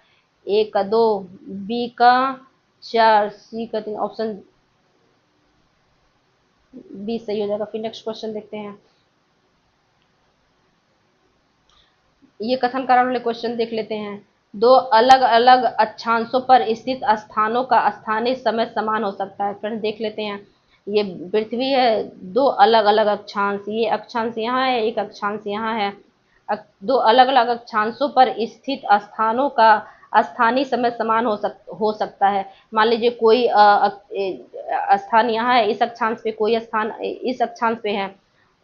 Speaker 1: ए का 2, बी का 4, सी का 3, ऑप्शन बी सही हो जाएगा। फिर नेक्स्ट क्वेश्चन देखते हैं। ये कथन कारण वाले क्वेश्चन देख लेते हैं। 2 अलग अलग अक्षांशों पर स्थित स्थानों का स्थानीय समय समान हो सकता है। फ्रेंड्स देख लेते हैं, ये पृथ्वी है, 2 अलग अलग अक्षांश, ये अक्षांश यहाँ है, एक अक्षांश यहाँ है। 2 अलग अलग अक्षांशों पर स्थित स्थानों का स्थानीय समय समान हो सकता है। मान लीजिए कोई स्थान यहाँ है, इस अक्षांश पे, कोई स्थान इस अक्षांश पे है,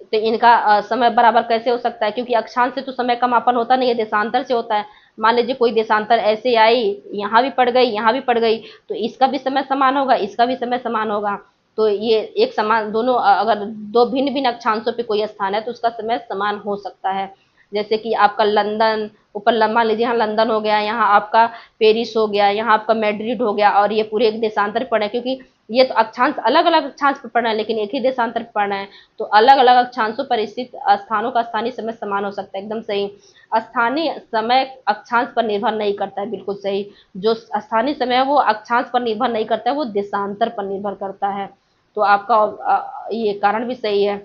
Speaker 1: तो इनका समय बराबर कैसे हो सकता है, क्योंकि अक्षांश से तो समय का मापन होता नहीं है, देशांतर से होता है। मान लीजिए कोई देशांतर ऐसे आई, यहाँ भी पड़ गई, यहाँ भी पड़ गई, तो इसका भी समय समान होगा, इसका भी समय समान होगा। तो ये एक समान, दोनों अगर 2 भिन्न भिन्न अक्षांशों पे कोई स्थान है तो उसका समय समान हो सकता है। जैसे कि आपका लंदन, ऊपर मान लीजिए यहाँ लंदन हो गया, यहाँ आपका पेरिस हो गया, यहाँ आपका मैड्रिड हो गया, और ये पूरे एक देशांतर पढ़ना है, क्योंकि ये तो अक्षांश अलग अलग अक्षांश पर पढ़ना है लेकिन एक ही देशांतर पर पढ़ना है, तो अलग अलग अक्षांशों पर स्थित स्थानों का स्थानीय समय समान हो सकता है। एकदम सही। स्थानीय समय अक्षांश पर निर्भर नहीं करता है, बिल्कुल सही। जो स्थानीय समय है वो अक्षांश पर निर्भर नहीं करता है, वो देशांतर पर निर्भर करता है। तो आपका ये कारण भी सही है।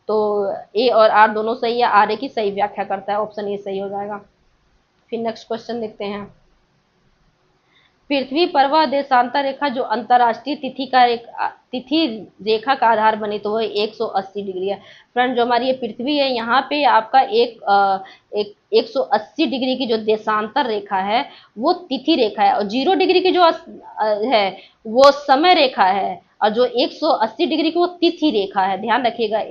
Speaker 1: तो ए और आर दोनों सही है, आर ए की सही व्याख्या करता है, ऑप्शन ए सही हो जाएगा। फिर नेक्स्ट क्वेश्चन देखते हैं। पृथ्वी पर वह देशांतर रेखा जो अंतरराष्ट्रीय तिथि रेखा का आधार बनी, तो वह 180 डिग्री है। फ्रेंड, जो हमारी ये पृथ्वी है, यहाँ पे आपका एक 180 डिग्री की जो देशांतर रेखा है वो तिथि रेखा है, और 0 डिग्री की जो है वो समय रेखा है, और जो 180 डिग्री की वो तिथि रेखा है। ध्यान रखिएगा,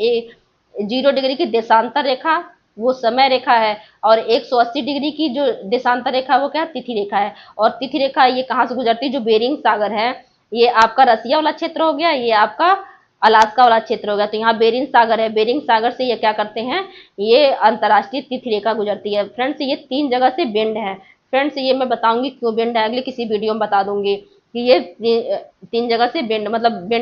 Speaker 1: 0 डिग्री की देशांतर रेखा वो समय रेखा है, और 180 डिग्री की जो देशांतर रेखा है वो क्या, तिथि रेखा है। और तिथि रेखा ये कहाँ से गुजरती है, जो बेरिंग सागर है, ये आपका रसिया वाला क्षेत्र हो गया, ये आपका अलास्का वाला क्षेत्र हो गया। तो यहाँ बेरिंग सागर है, बेरिंग सागर से ये क्या करते हैं, ये अंतरराष्ट्रीय तिथि रेखा गुजरती है। फ्रेंड्स, ये 3 जगह से बेंड है। फ्रेंड्स, ये मैं बताऊंगी क्यों बेंड है, अगले किसी वीडियो में बता दूंगी कि ये 3 जगह से बेंड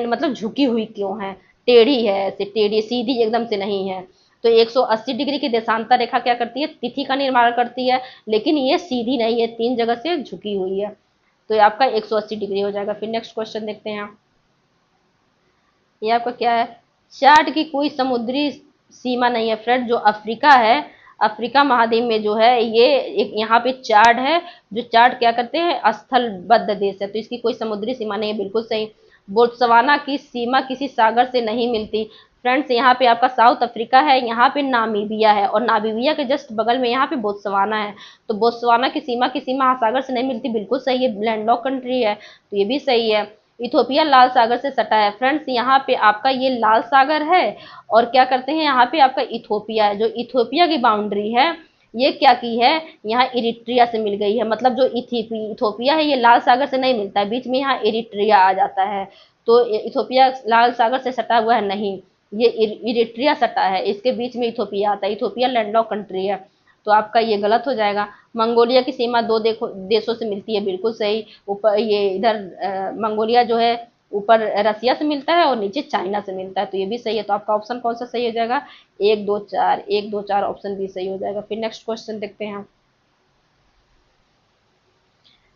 Speaker 1: मतलब झुकी हुई क्यों है, टेढ़ी है, ऐसे टेढ़ी, सीधी एकदम से नहीं है। तो 180 डिग्री की देशांतर रेखा क्या करती है, तिथि का निर्माण करती है, लेकिन ये सीधी नहीं है, 3 जगह से झुकी हुई है। तो ये आपका 180 डिग्री हो जाएगा। फिर नेक्स्ट क्वेश्चन देखते हैं। ये आपका क्या है, चार्ट की कोई समुद्री सीमा नहीं है। फ्रेंड, जो अफ्रीका है, अफ्रीका महाद्वीप में जो है ये एक यहाँ पे चार्ट है, जो चार्ट क्या करते हैं, स्थलबद्ध देश है, तो इसकी कोई समुद्री सीमा नहीं है, बिल्कुल सही। बोत्सवाना की सीमा किसी सागर से नहीं मिलती। फ्रेंड्स, यहाँ पे आपका साउथ अफ्रीका है, यहाँ पे नामीबिया है, और नामीबिया के जस्ट बगल में यहाँ पे बोत्सवाना है। तो बोत्सवाना की सीमा किसी महासागर से नहीं मिलती, बिल्कुल सही है, लैंडलॉक कंट्री है, तो ये भी सही है। इथोपिया लाल सागर से सटा है। फ्रेंड्स, यहाँ पे आपका ये लाल सागर है, और क्या करते हैं, यहाँ पे आपका इथोपिया है, जो इथोपिया की बाउंड्री है ये क्या की है, यहाँ इरिट्रिया से मिल गई है। मतलब जो इथोपिया है ये लाल सागर से नहीं मिलता है, बीच में यहाँ इरिट्रिया आ जाता है। तो इथोपिया लाल सागर से सटा हुआ है नहीं, ये इरिट्रिया सटा है, इसके बीच में इथोपिया आता है। इथोपिया लैंडलॉक कंट्री है, तो आपका ये गलत हो जाएगा। मंगोलिया की सीमा 2 देशों से मिलती है, बिल्कुल सही। ऊपर ये इधर मंगोलिया जो है ऊपर रसिया से मिलता है, और नीचे चाइना से मिलता है, तो ये भी सही है। तो आपका ऑप्शन कौन सा सही हो जाएगा, 1 2 4, 1 2 4 ऑप्शन बी सही हो जाएगा। फिर नेक्स्ट क्वेश्चन देखते हैं।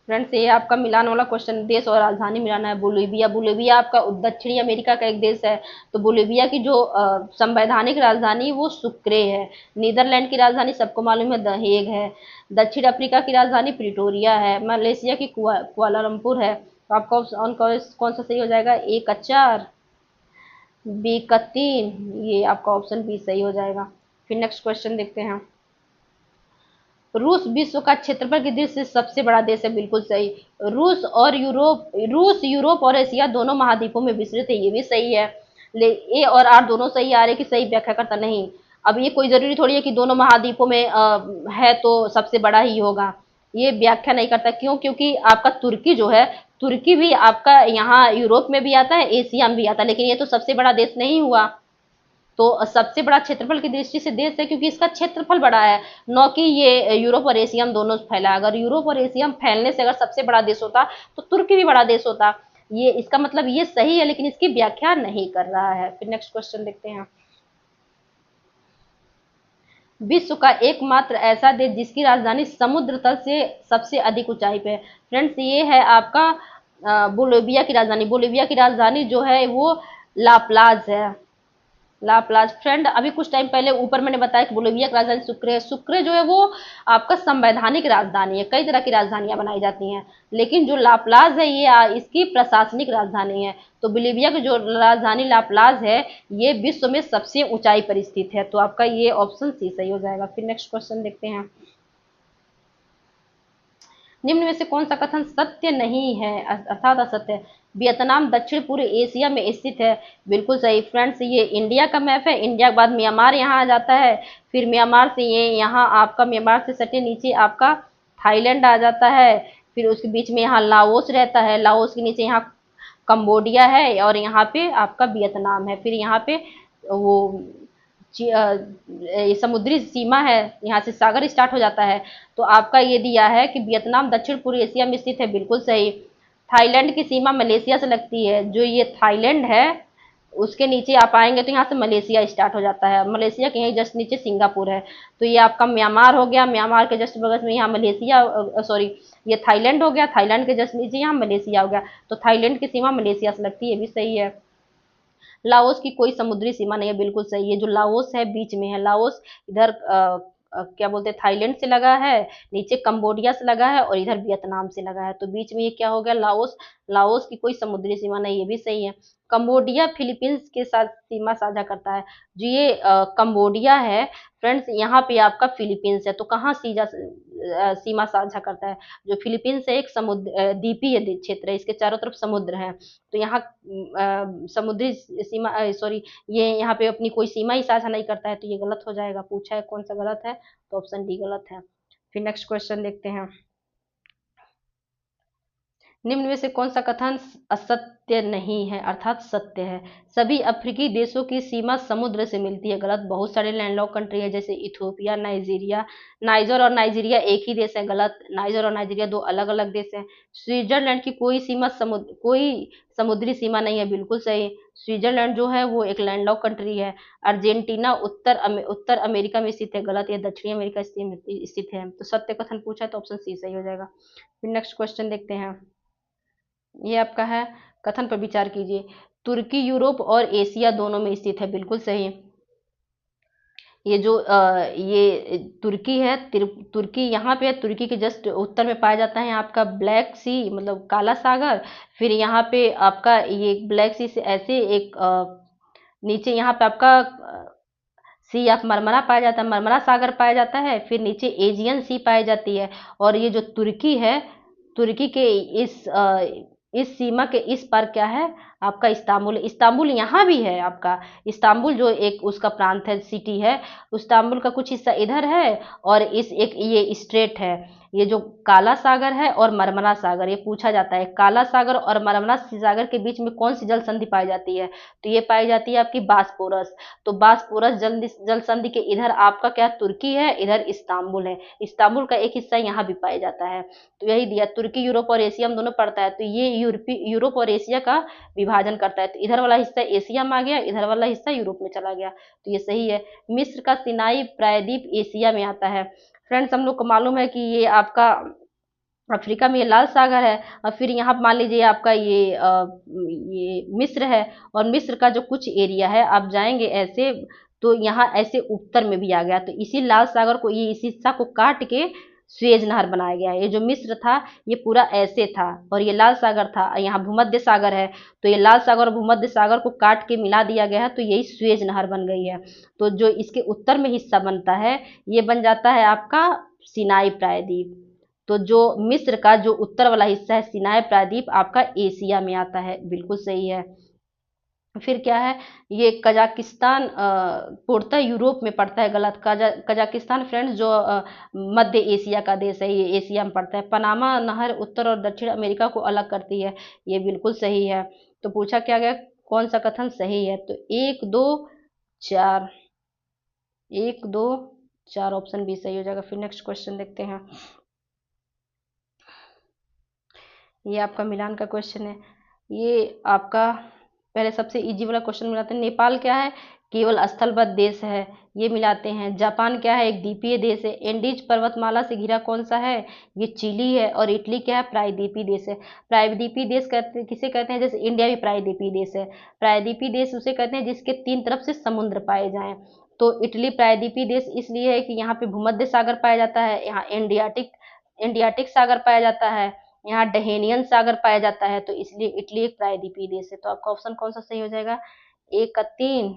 Speaker 1: फ्रेंड्स, ये आपका मिलान वाला क्वेश्चन, देश और राजधानी मिलाना है। बोलिविया, बोलिविया आपका दक्षिणी अमेरिका का एक देश है। तो बोलिविया की जो संवैधानिक राजधानी वो सुक्रे है। नीदरलैंड की राजधानी सबको मालूम है, द हेग है। दक्षिण अफ्रीका की राजधानी प्रिटोरिया है। मलेशिया की कुआलालंपुर है। तो आपका ऑप्शन कौन सा सही हो जाएगा, ए का 4, बी का 3, ये आपका ऑप्शन बी सही हो जाएगा। फिर नेक्स्ट क्वेश्चन देखते हैं। रूस विश्व का क्षेत्रफल की दृष्टि से सबसे बड़ा देश है, बिल्कुल सही। रूस यूरोप और एशिया दोनों महाद्वीपों में विस्तृत है, ये भी सही है। ए और आर दोनों सही आ रहे कि सही व्याख्या करता नहीं। अब ये कोई जरूरी थोड़ी है कि दोनों महाद्वीपों में है तो सबसे बड़ा ही होगा, ये व्याख्या नहीं करता। क्यों, क्योंकि आपका तुर्की जो है, तुर्की भी आपका यहाँ यूरोप में भी आता है, एशिया में भी आता है, लेकिन ये तो सबसे बड़ा देश नहीं हुआ। तो सबसे बड़ा क्षेत्रफल की दृष्टि से देश है क्योंकि इसका क्षेत्रफल बड़ा है, न कि ये यूरोप और एशिया में दोनों फैला। अगर यूरोप और एशिया में फैलने से अगर सबसे बड़ा देश होता तो तुर्की भी बड़ा देश होता। ये इसका मतलब ये सही है, लेकिन इसकी व्याख्या नहीं कर रहा है। फिर नेक्स्ट क्वेश्चन देखते हैं। विश्व का एकमात्र ऐसा देश जिसकी राजधानी समुद्र तल से सबसे अधिक ऊंचाई पे है। फ्रेंड्स, ये है आपका बोलिविया की राजधानी। बोलिविया की राजधानी जो है वो लाप्लाज है, लाप्लाज। फ्रेंड, अभी कुछ टाइम पहले ऊपर मैंने बताया कि बोलिविया की राजधानी सुक्रे है। सुक्रे जो है वो आपका संवैधानिक राजधानी है, कई तरह की राजधानियां बनाई जाती हैं, लेकिन जो लाप्लाज है ये इसकी प्रशासनिक राजधानी है। तो बोलिविया की जो राजधानी लाप्लाज है ये विश्व में सबसे ऊंचाई पर स्थित है, तो आपका ये ऑप्शन सी सही हो जाएगा। फिर नेक्स्ट क्वेश्चन देखते हैं। निम्न में से कौन सा कथन सत्य नहीं है अर्थात असत्य है। वियतनाम दक्षिण पूर्व एशिया में स्थित है, बिल्कुल सही। फ्रेंड्स, ये इंडिया का मैप है, इंडिया के बाद म्यांमार यहाँ आ जाता है, फिर म्यांमार से ये यहाँ आपका म्यांमार से सटे नीचे आपका थाईलैंड आ जाता है, फिर उसके बीच में यहाँ लाओस रहता है, लाओस के नीचे यहाँ कंबोडिया है, और यहाँ पे आपका वियतनाम है, फिर यहाँ पे वो ये समुद्री सीमा है, यहाँ से सागर स्टार्ट हो जाता है। तो आपका ये दिया है कि वियतनाम दक्षिण पूर्व एशिया में स्थित है, बिल्कुल सही। थाईलैंड की सीमा मलेशिया से लगती है, जो ये थाईलैंड है उसके नीचे आप आएंगे तो यहाँ से मलेशिया स्टार्ट हो जाता है, मलेशिया के यहीं जस्ट नीचे सिंगापुर है। तो ये आपका म्यांमार हो गया, म्यांमार के जस्ट बगल में यहाँ मलेशिया, सॉरी ये थाईलैंड हो गया, थाईलैंड के जस्ट नीचे यहाँ मलेशिया हो गया। तो थाईलैंड की सीमा मलेशिया से लगती है, ये भी सही है। लाओस की कोई समुद्री सीमा नहीं है, बिल्कुल सही है। जो लाओस है बीच में है, लाओस इधर क्या बोलते हैं थाईलैंड से लगा है, नीचे कंबोडिया से लगा है और इधर वियतनाम से लगा है। तो बीच में ये क्या हो गया, लाओस। लाओस की कोई समुद्री सीमा नहीं, ये भी सही है। कंबोडिया फिलीपींस के साथ सीमा साझा करता है। जो ये कंबोडिया है फ्रेंड्स, यहाँ पे आपका फिलीपींस है, तो कहाँ सीमा साझा करता है। जो फिलीपींस है एक समुद्र द्वीपीय क्षेत्र है, इसके चारों तरफ समुद्र है। तो यहाँ समुद्री सीमा, सॉरी ये यहाँ पे अपनी कोई सीमा ही साझा नहीं करता है, तो ये गलत हो जाएगा। पूछा है कौन सा गलत है, तो ऑप्शन डी गलत है। फिर नेक्स्ट क्वेश्चन देखते हैं। निम्न में से कौन सा कथन असत्य नहीं है अर्थात सत्य है। सभी अफ्रीकी देशों की सीमा समुद्र से मिलती है, गलत। बहुत सारे लैंडलॉक कंट्री है जैसे इथोपिया, नाइजीरिया। नाइजर और नाइजीरिया एक ही देश है, गलत। नाइजर और नाइजीरिया दो अलग अलग देश हैं। स्विट्जरलैंड की कोई समुद्री सीमा नहीं है, बिल्कुल सही। स्विट्जरलैंड जो है वो एक लैंडलॉक कंट्री है। अर्जेंटीना उत्तर अमेरिका में स्थित है, गलत। ये दक्षिणी अमेरिका स्थित है। तो सत्य कथन पूछा है तो ऑप्शन सी सही हो जाएगा। फिर नेक्स्ट क्वेश्चन देखते हैं। ये आपका है, कथन पर विचार कीजिए। तुर्की यूरोप और एशिया दोनों में स्थित है, बिल्कुल सही। ये जो ये तुर्की है, तुर्की यहाँ पे है, तुर्की के जस्ट उत्तर में पाया जाता है आपका ब्लैक सी, मतलब काला सागर। फिर यहाँ पे आपका ये ब्लैक सी से ऐसे एक नीचे यहाँ पे आपका सी ऑफ मरमरा पाया जाता है, मरमरा सागर पाया जाता है। फिर नीचे एजियन सी पाई जाती है। और ये जो तुर्की है, तुर्की के इस सीमा के इस पार क्या है आपका इस्तांबुल। इस्तांबुल यहाँ भी है आपका, इस्तांबुल जो एक उसका प्रांत है, सिटी है। इस्तांबुल का कुछ हिस्सा इधर है और इस एक ये स्ट्रेट है। ये जो काला सागर है और मरमरा सागर, ये पूछा जाता है काला सागर और मरमरा सागर के बीच में कौन सी जल संधि पाई जाती है, तो ये पाई जाती है आपकी बासपोरस। तो बासपोरस जल संधि के इधर आपका क्या तुर्की है, इधर इस्तांबुल है। इस्तांबुल का एक हिस्सा यहाँ भी पाया जाता है। तो यही दिया, तुर्की यूरोप और एशिया में दोनों पड़ता है। तो ये यूरोप और एशिया का विभाजन करता है। तो इधर वाला हिस्सा एशिया में आ गया, इधर वाला हिस्सा यूरोप में चला गया। तो ये सही है। मिस्र का सिनाई प्रायद्वीप एशिया में आता है। फ्रेंड्स हम लोग को मालूम है कि ये आपका अफ्रीका में ये लाल सागर है। और फिर यहाँ मान लीजिए आपका ये मिस्र है। और मिस्र का जो कुछ एरिया है आप जाएंगे ऐसे, तो यहाँ ऐसे उत्तर में भी आ गया। तो इसी लाल सागर को, ये इस हिस्सा को काट के सुएज नहर बनाया गया है। ये जो मिस्र था ये पूरा ऐसे था और ये लाल सागर था, यहाँ भूमध्य सागर है। तो ये लाल सागर और भूमध्य सागर को काट के मिला दिया गया है, तो यही सुएज नहर बन गई है। तो जो इसके उत्तर में हिस्सा बनता है ये बन जाता है आपका सिनाई प्रायद्वीप। तो जो मिस्र का जो उत्तर वाला हिस्सा है सिनाई प्रायद्वीप आपका एशिया में आता है, बिल्कुल सही है। फिर क्या है, ये कजाकिस्तान पूर्णतः यूरोप में पड़ता है, गलत। कजाकिस्तान फ्रेंड्स जो मध्य एशिया का देश है, ये एशिया में पड़ता है। पनामा नहर उत्तर और दक्षिण अमेरिका को अलग करती है, ये बिल्कुल सही है। तो पूछा क्या गया कौन सा कथन सही है, तो एक दो चार, एक दो चार ऑप्शन बी सही हो जाएगा। फिर नेक्स्ट क्वेश्चन देखते हैं। ये आपका मिलान का क्वेश्चन है। ये आपका पहले सबसे इजी वाला क्वेश्चन मिलाते हैं। नेपाल क्या है, केवल स्थलबद्ध देश है, ये मिलाते हैं। जापान क्या है, एक द्वीपीय देश है। एंडीज पर्वतमाला से घिरा कौन सा है, ये चिली है। और इटली क्या है, प्रायद्वीपीय देश है। प्रायद्वीपीय देश कहते किसे कहते हैं, जैसे इंडिया भी प्रायद्वीपीय देश है। प्रायद्वीपीय देश उसे कहते हैं जिसके तीन तरफ से समुद्र पाए जाएं। तो इटली प्रायद्वीपीय देश इसलिए है कि यहाँ पे भूमध्य सागर पाया जाता है, यहाँ एंडियाटिक सागर पाया जाता है, यहाँ डहेनियन सागर पाया जाता है। तो इसलिए इटली एक प्रायद्वीपीय देश है। तो आपका ऑप्शन कौन सा सही हो जाएगा, ए का 3,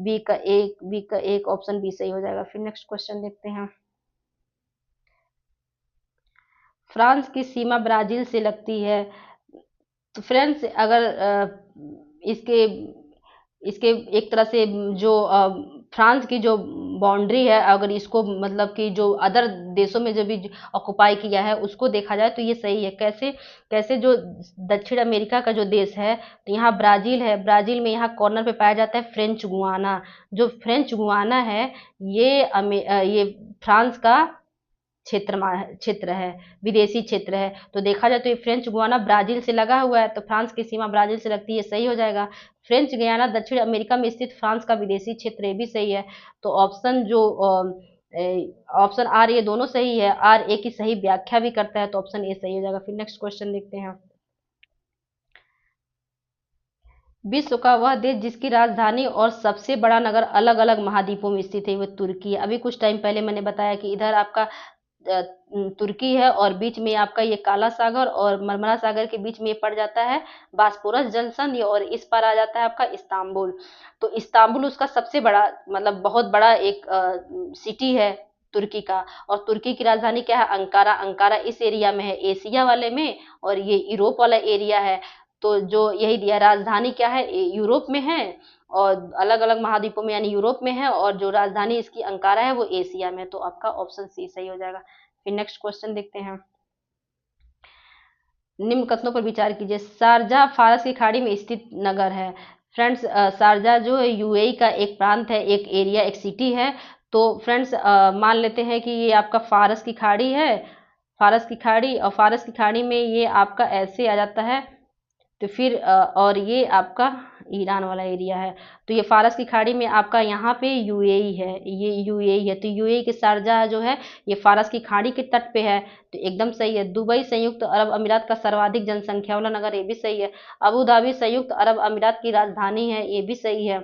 Speaker 1: बी का एक, ऑप्शन बी सही हो जाएगा। फिर नेक्स्ट क्वेश्चन देखते हैं। फ्रांस की सीमा ब्राजील से लगती है। तो फ्रेंड्स अगर इसके इसके एक तरह से जो फ्रांस की जो बाउंड्री है, अगर इसको मतलब कि जो अदर देशों में जो भी ऑक्युपाई किया है उसको देखा जाए तो ये सही है। कैसे कैसे जो दक्षिण अमेरिका का जो देश है, तो यहाँ ब्राज़ील है, ब्राज़ील में यहाँ कॉर्नर पे पाया जाता है फ्रेंच गुआना। जो फ्रेंच गुआना है ये फ्रांस का क्षेत्र है, विदेशी क्षेत्र है। तो देखा जाए तो ये फ्रेंच गुआना ब्राज़ील से लगा हुआ है, तो फ्रांस की सीमा ब्राज़ील से लगती है, सही हो जाएगा। फ्रेंच गुयाना दक्षिण अमेरिका में स्थित फ्रांस का विदेशी क्षेत्र, ये भी सही है। तो ऑप्शन आर ये दोनों सही है। आर ए की सही व्याख्या भी करता है, तो ऑप्शन ए सही हो जाएगा। फिर नेक्स्ट क्वेश्चन देखते हैं। विश्व का वह देश जिसकी राजधानी और सबसे बड़ा नगर अलग अलग महाद्वीपों में स्थित है, वो तुर्की है। अभी कुछ टाइम पहले मैंने बताया कि इधर आपका तुर्की है और बीच में आपका ये काला सागर और मरमरा सागर के बीच में ये पड़ जाता है बास्पोरस जंक्शन, और इस पर आ जाता है आपका इस्तांबुल। तो इस्तांबुल उसका सबसे बड़ा मतलब बहुत बड़ा एक सिटी है तुर्की का। और तुर्की की राजधानी क्या है? अंकारा। अंकारा इस एरिया में है, एशिया वाले में, और ये यूरोप वाला एरिया है। तो जो यही दिया, राजधानी क्या है? यूरोप में है और अलग अलग महाद्वीपों में यानी यूरोप में है, और जो राजधानी इसकी अंकारा है वो एशिया में। तो आपका ऑप्शन सी सही हो जाएगा। फिर नेक्स्ट क्वेश्चन देखते हैं। निम्न कथनों पर विचार कीजिए। शारजाह फारस की खाड़ी में स्थित नगर है। फ्रेंड्स, शारजाह जो है यूएई का एक प्रांत है, एक एरिया, एक सिटी है। तो फ्रेंड्स, मान लेते हैं कि ये आपका फारस की खाड़ी है, फारस की खाड़ी, और फारस की खाड़ी में ये आपका ऐसे आ जाता है। तो फिर और ये आपका ईरान वाला एरिया है। तो ये फारस की खाड़ी में आपका यहाँ पे यूएई है, ये यूएई है। तो यूएई के शारजाह जो है ये फारस की खाड़ी के तट पे है, तो एकदम सही है। दुबई संयुक्त अरब अमीरात का सर्वाधिक जनसंख्या वाला नगर, ये भी सही है। अबू धाबी संयुक्त अरब अमीरात की राजधानी है, ये भी सही है।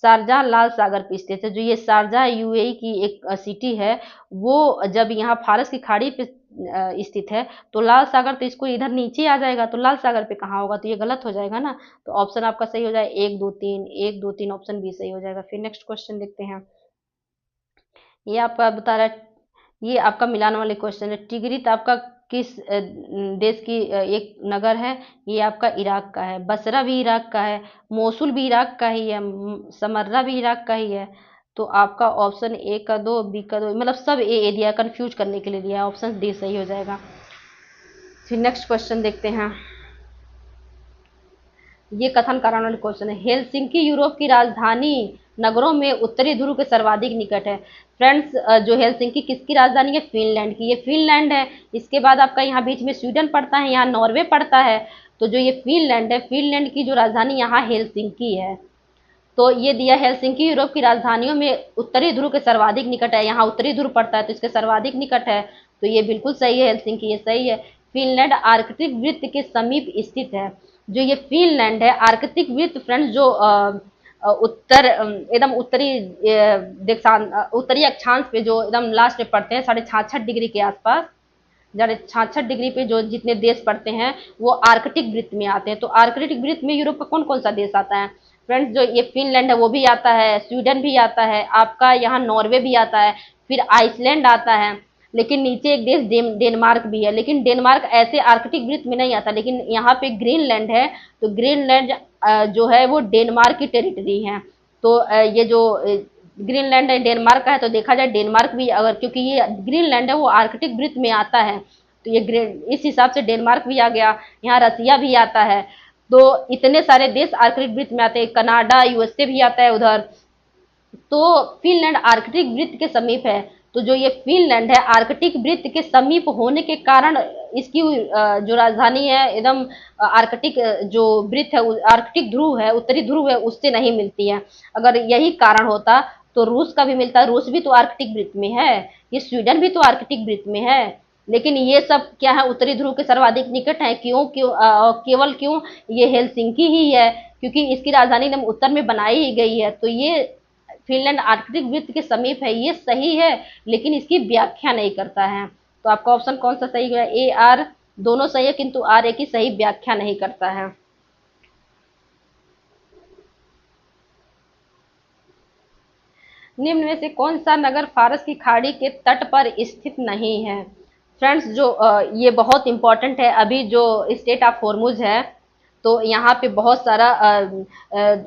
Speaker 1: शारजाह लाल सागर पे स्थित है। जो ये शारजाह यूएई की एक सिटी है, वो जब यहाँ फारस की खाड़ी पे स्थित है, तो लाल सागर तो इसको इधर नीचे आ जाएगा, तो लाल सागर पे कहाँ होगा? तो ये गलत हो जाएगा ना। तो ऑप्शन आपका सही हो जाए 1 2 3, 1 2 3 ऑप्शन बी सही हो जाएगा। फिर नेक्स्ट क्वेश्चन देखते हैं। ये आपका बता रहा है, ये आपका मिलान वाले क्वेश्चन है। टिगरित आपका किस देश की एक नगर है? ये आपका इराक का है। बसरा भी इराक का है, मोसुल भी इराक का ही है, समर्रा भी इराक का ही है। तो आपका ऑप्शन ए का दो, बी का दो, मतलब सब ए दिया, कंफ्यूज करने के लिए दिया। ऑप्शन डी सही हो जाएगा। फिर नेक्स्ट क्वेश्चन देखते हैं। ये कथन कारण वाले क्वेश्चन है। हेलसिंकी यूरोप की राजधानी नगरों में उत्तरी ध्रुव के सर्वाधिक निकट है। फ्रेंड्स, जो हेलसिंकी किसकी राजधानी है? फिनलैंड की। ये फिनलैंड है। इसके बाद आपका यहाँ बीच में स्वीडन पड़ता है, यहाँ नॉर्वे पड़ता है। तो जो ये फिनलैंड है, फिनलैंड की जो राजधानी यहाँ हेलसिंकी है। तो ये दिया हेलसिंकी यूरोप की राजधानियों में उत्तरी ध्रुव के सर्वाधिक निकट है, यहाँ उत्तरी ध्रुव पड़ता है तो इसके सर्वाधिक निकट है। तो ये बिल्कुल सही है, हेलसिंकी, ये सही है। फिनलैंड आर्कटिक वृत्त के समीप स्थित है। जो ये फिनलैंड है, आर्कटिक वृत्त फ्रेंड्स, जो उत्तर एकदम उत्तरी उत्तरी अक्षांश पे जो एकदम लास्ट में पड़ते हैं 66.5 डिग्री के आसपास, 66 डिग्री पे जो जितने देश पड़ते हैं वो आर्कटिक वृत्त में आते हैं। तो आर्कटिक वृत्त में यूरोप का कौन कौन सा देश आता है? फ्रेंड्स, जो ये फिनलैंड है वो भी आता है, स्वीडन भी आता है, आपका यहाँ नॉर्वे भी आता है, फिर आइसलैंड आता है, लेकिन नीचे एक देश डेनमार्क भी है। लेकिन डेनमार्क ऐसे आर्कटिक वृत्त में नहीं आता। लेकिन यहाँ पे ग्रीनलैंड है, तो ग्रीनलैंड जो है वो डेनमार्क की टेरिटरी है। तो ये जो ग्रीनलैंड है डेनमार्क का है, तो देखा जाए डेनमार्क भी, अगर क्योंकि ये ग्रीनलैंड है वो आर्कटिक वृत्त में आता है, तो ये इस हिसाब से डेनमार्क भी आ गया। यहाँ रसिया भी आता है। तो इतने सारे देश आर्कटिक वृत्त में आते हैं, कनाडा, यूएसए भी आता है उधर। तो फिनलैंड आर्कटिक वृत्त के समीप है। तो जो ये फिनलैंड है आर्कटिक वृत्त के समीप होने के कारण इसकी जो राजधानी है एकदम आर्कटिक जो वृत्त है, आर्कटिक ध्रुव है, उत्तरी ध्रुव है, उससे नहीं मिलती है। अगर यही कारण होता तो रूस का भी मिलता। रूस भी तो आर्कटिक वृत्त में है, ये स्वीडन भी तो आर्कटिक वृत्त में है। लेकिन ये सब क्या है? उत्तरी ध्रुव के सर्वाधिक निकट है। क्यों क्यों केवल क्यों ये हेलसिंकी ही है? क्योंकि इसकी राजधानी एकदम उत्तर में बनाई ही गई है। तो ये फिनलैंड आर्कटिक वृत्त के समीप है, ये सही है, लेकिन इसकी व्याख्या नहीं करता है। तो आपका ऑप्शन कौन सा सही है? ए आर दोनों सही है, किंतु आर ए की सही व्याख्या नहीं करता है। निम्न में से कौन सा नगर फारस की खाड़ी के तट पर स्थित नहीं है? फ्रेंड्स, जो ये बहुत इंपॉर्टेंट है। अभी जो स्टेट ऑफ हॉर्मुज है, तो यहाँ पे बहुत सारा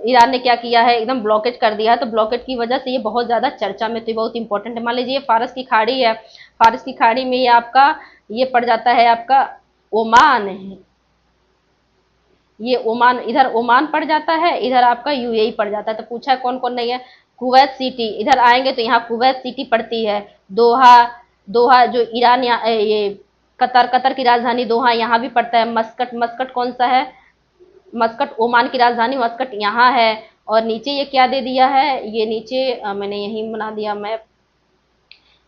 Speaker 1: ईरान ने क्या किया है, एकदम ब्लॉकेज कर दिया है। तो ब्लॉकेज की वजह से ये बहुत ज़्यादा चर्चा में, तो ये बहुत इंपॉर्टेंट है। मान लीजिए फारस की खाड़ी है, फारस की खाड़ी में ये आपका ये पड़ जाता है आपका ओमान है, ये ओमान, इधर ओमान पड़ जाता है, इधर आपका यूएई पड़ जाता है। तो पूछा है कौन कौन नहीं है, कुवैत सिटी, इधर आएंगे तो यहाँ कुवैत सिटी पड़ती है, दोहा, दोहा जो ईरान, ये कतर, कतर की राजधानी दोहा यहाँ भी पड़ता है। मस्कट, मस्कट कौन सा है, मस्कट ओमान की राजधानी मस्कट यहाँ है। और नीचे ये क्या दे दिया है, ये नीचे मैंने यही बना दिया मैप,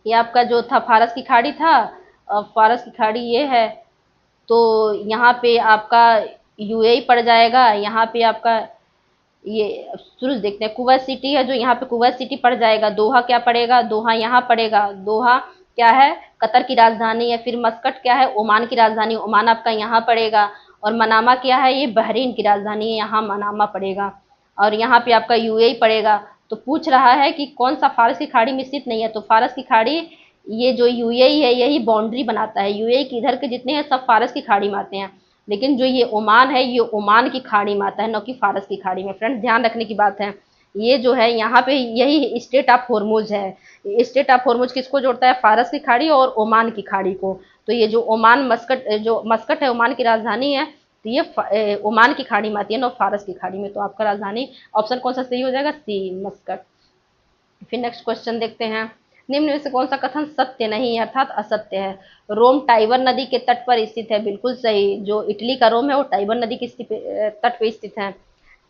Speaker 1: ये आपका जो था फारस की खाड़ी था, फारस की खाड़ी ये है। तो यहाँ पे आपका यूएई पड़ जाएगा, यहाँ पे आपका ये शुरू से देखते हैं, कुवैत सिटी है जो यहाँ पे कुवैत सिटी पड़ जाएगा। दोहा क्या पड़ेगा, दोहा यहाँ पड़ेगा, दोहा क्या है, कतर की राजधानी है। फिर मस्कट क्या है, ओमान की राजधानी, ओमान आपका यहाँ पड़ेगा। और मनामा क्या है, ये बहरीन की राजधानी है, यहाँ मनामा पड़ेगा। और यहाँ पे आपका यूएई पड़ेगा। तो पूछ रहा है कि कौन सा फारस की खाड़ी में स्थित नहीं है, तो फारस की खाड़ी, ये जो यूएई है यही बाउंड्री बनाता है, यूएई के इधर के जितने हैं सब फारस की खाड़ी में आते हैं। लेकिन जो ये ओमान है ये ओमान की खाड़ी में आता है, न कि फारस की खाड़ी में। फ्रेंड्स ध्यान रखने की बात है, ये जो है यहाँ पे यही स्टेट ऑफ हॉर्मुज है। स्टेट ऑफ हॉर्मुज किसको जोड़ता है, फारस की खाड़ी और ओमान की खाड़ी को। तो ये जो ओमान, मस्कट, जो मस्कट है ओमान की राजधानी है, तो ये ओमान की खाड़ी में आती है, न फारस की खाड़ी में। तो आपका राजधानी ऑप्शन कौन सा सही हो जाएगा, सी, मस्कट। फिर नेक्स्ट क्वेश्चन देखते हैं, निम्न में से कौन सा कथन सत्य नहीं है अर्थात असत्य है। रोम टाइबर नदी के तट पर स्थित है, बिल्कुल सही। जो इटली का रोम है वो टाइबर नदी के तट पर स्थित है।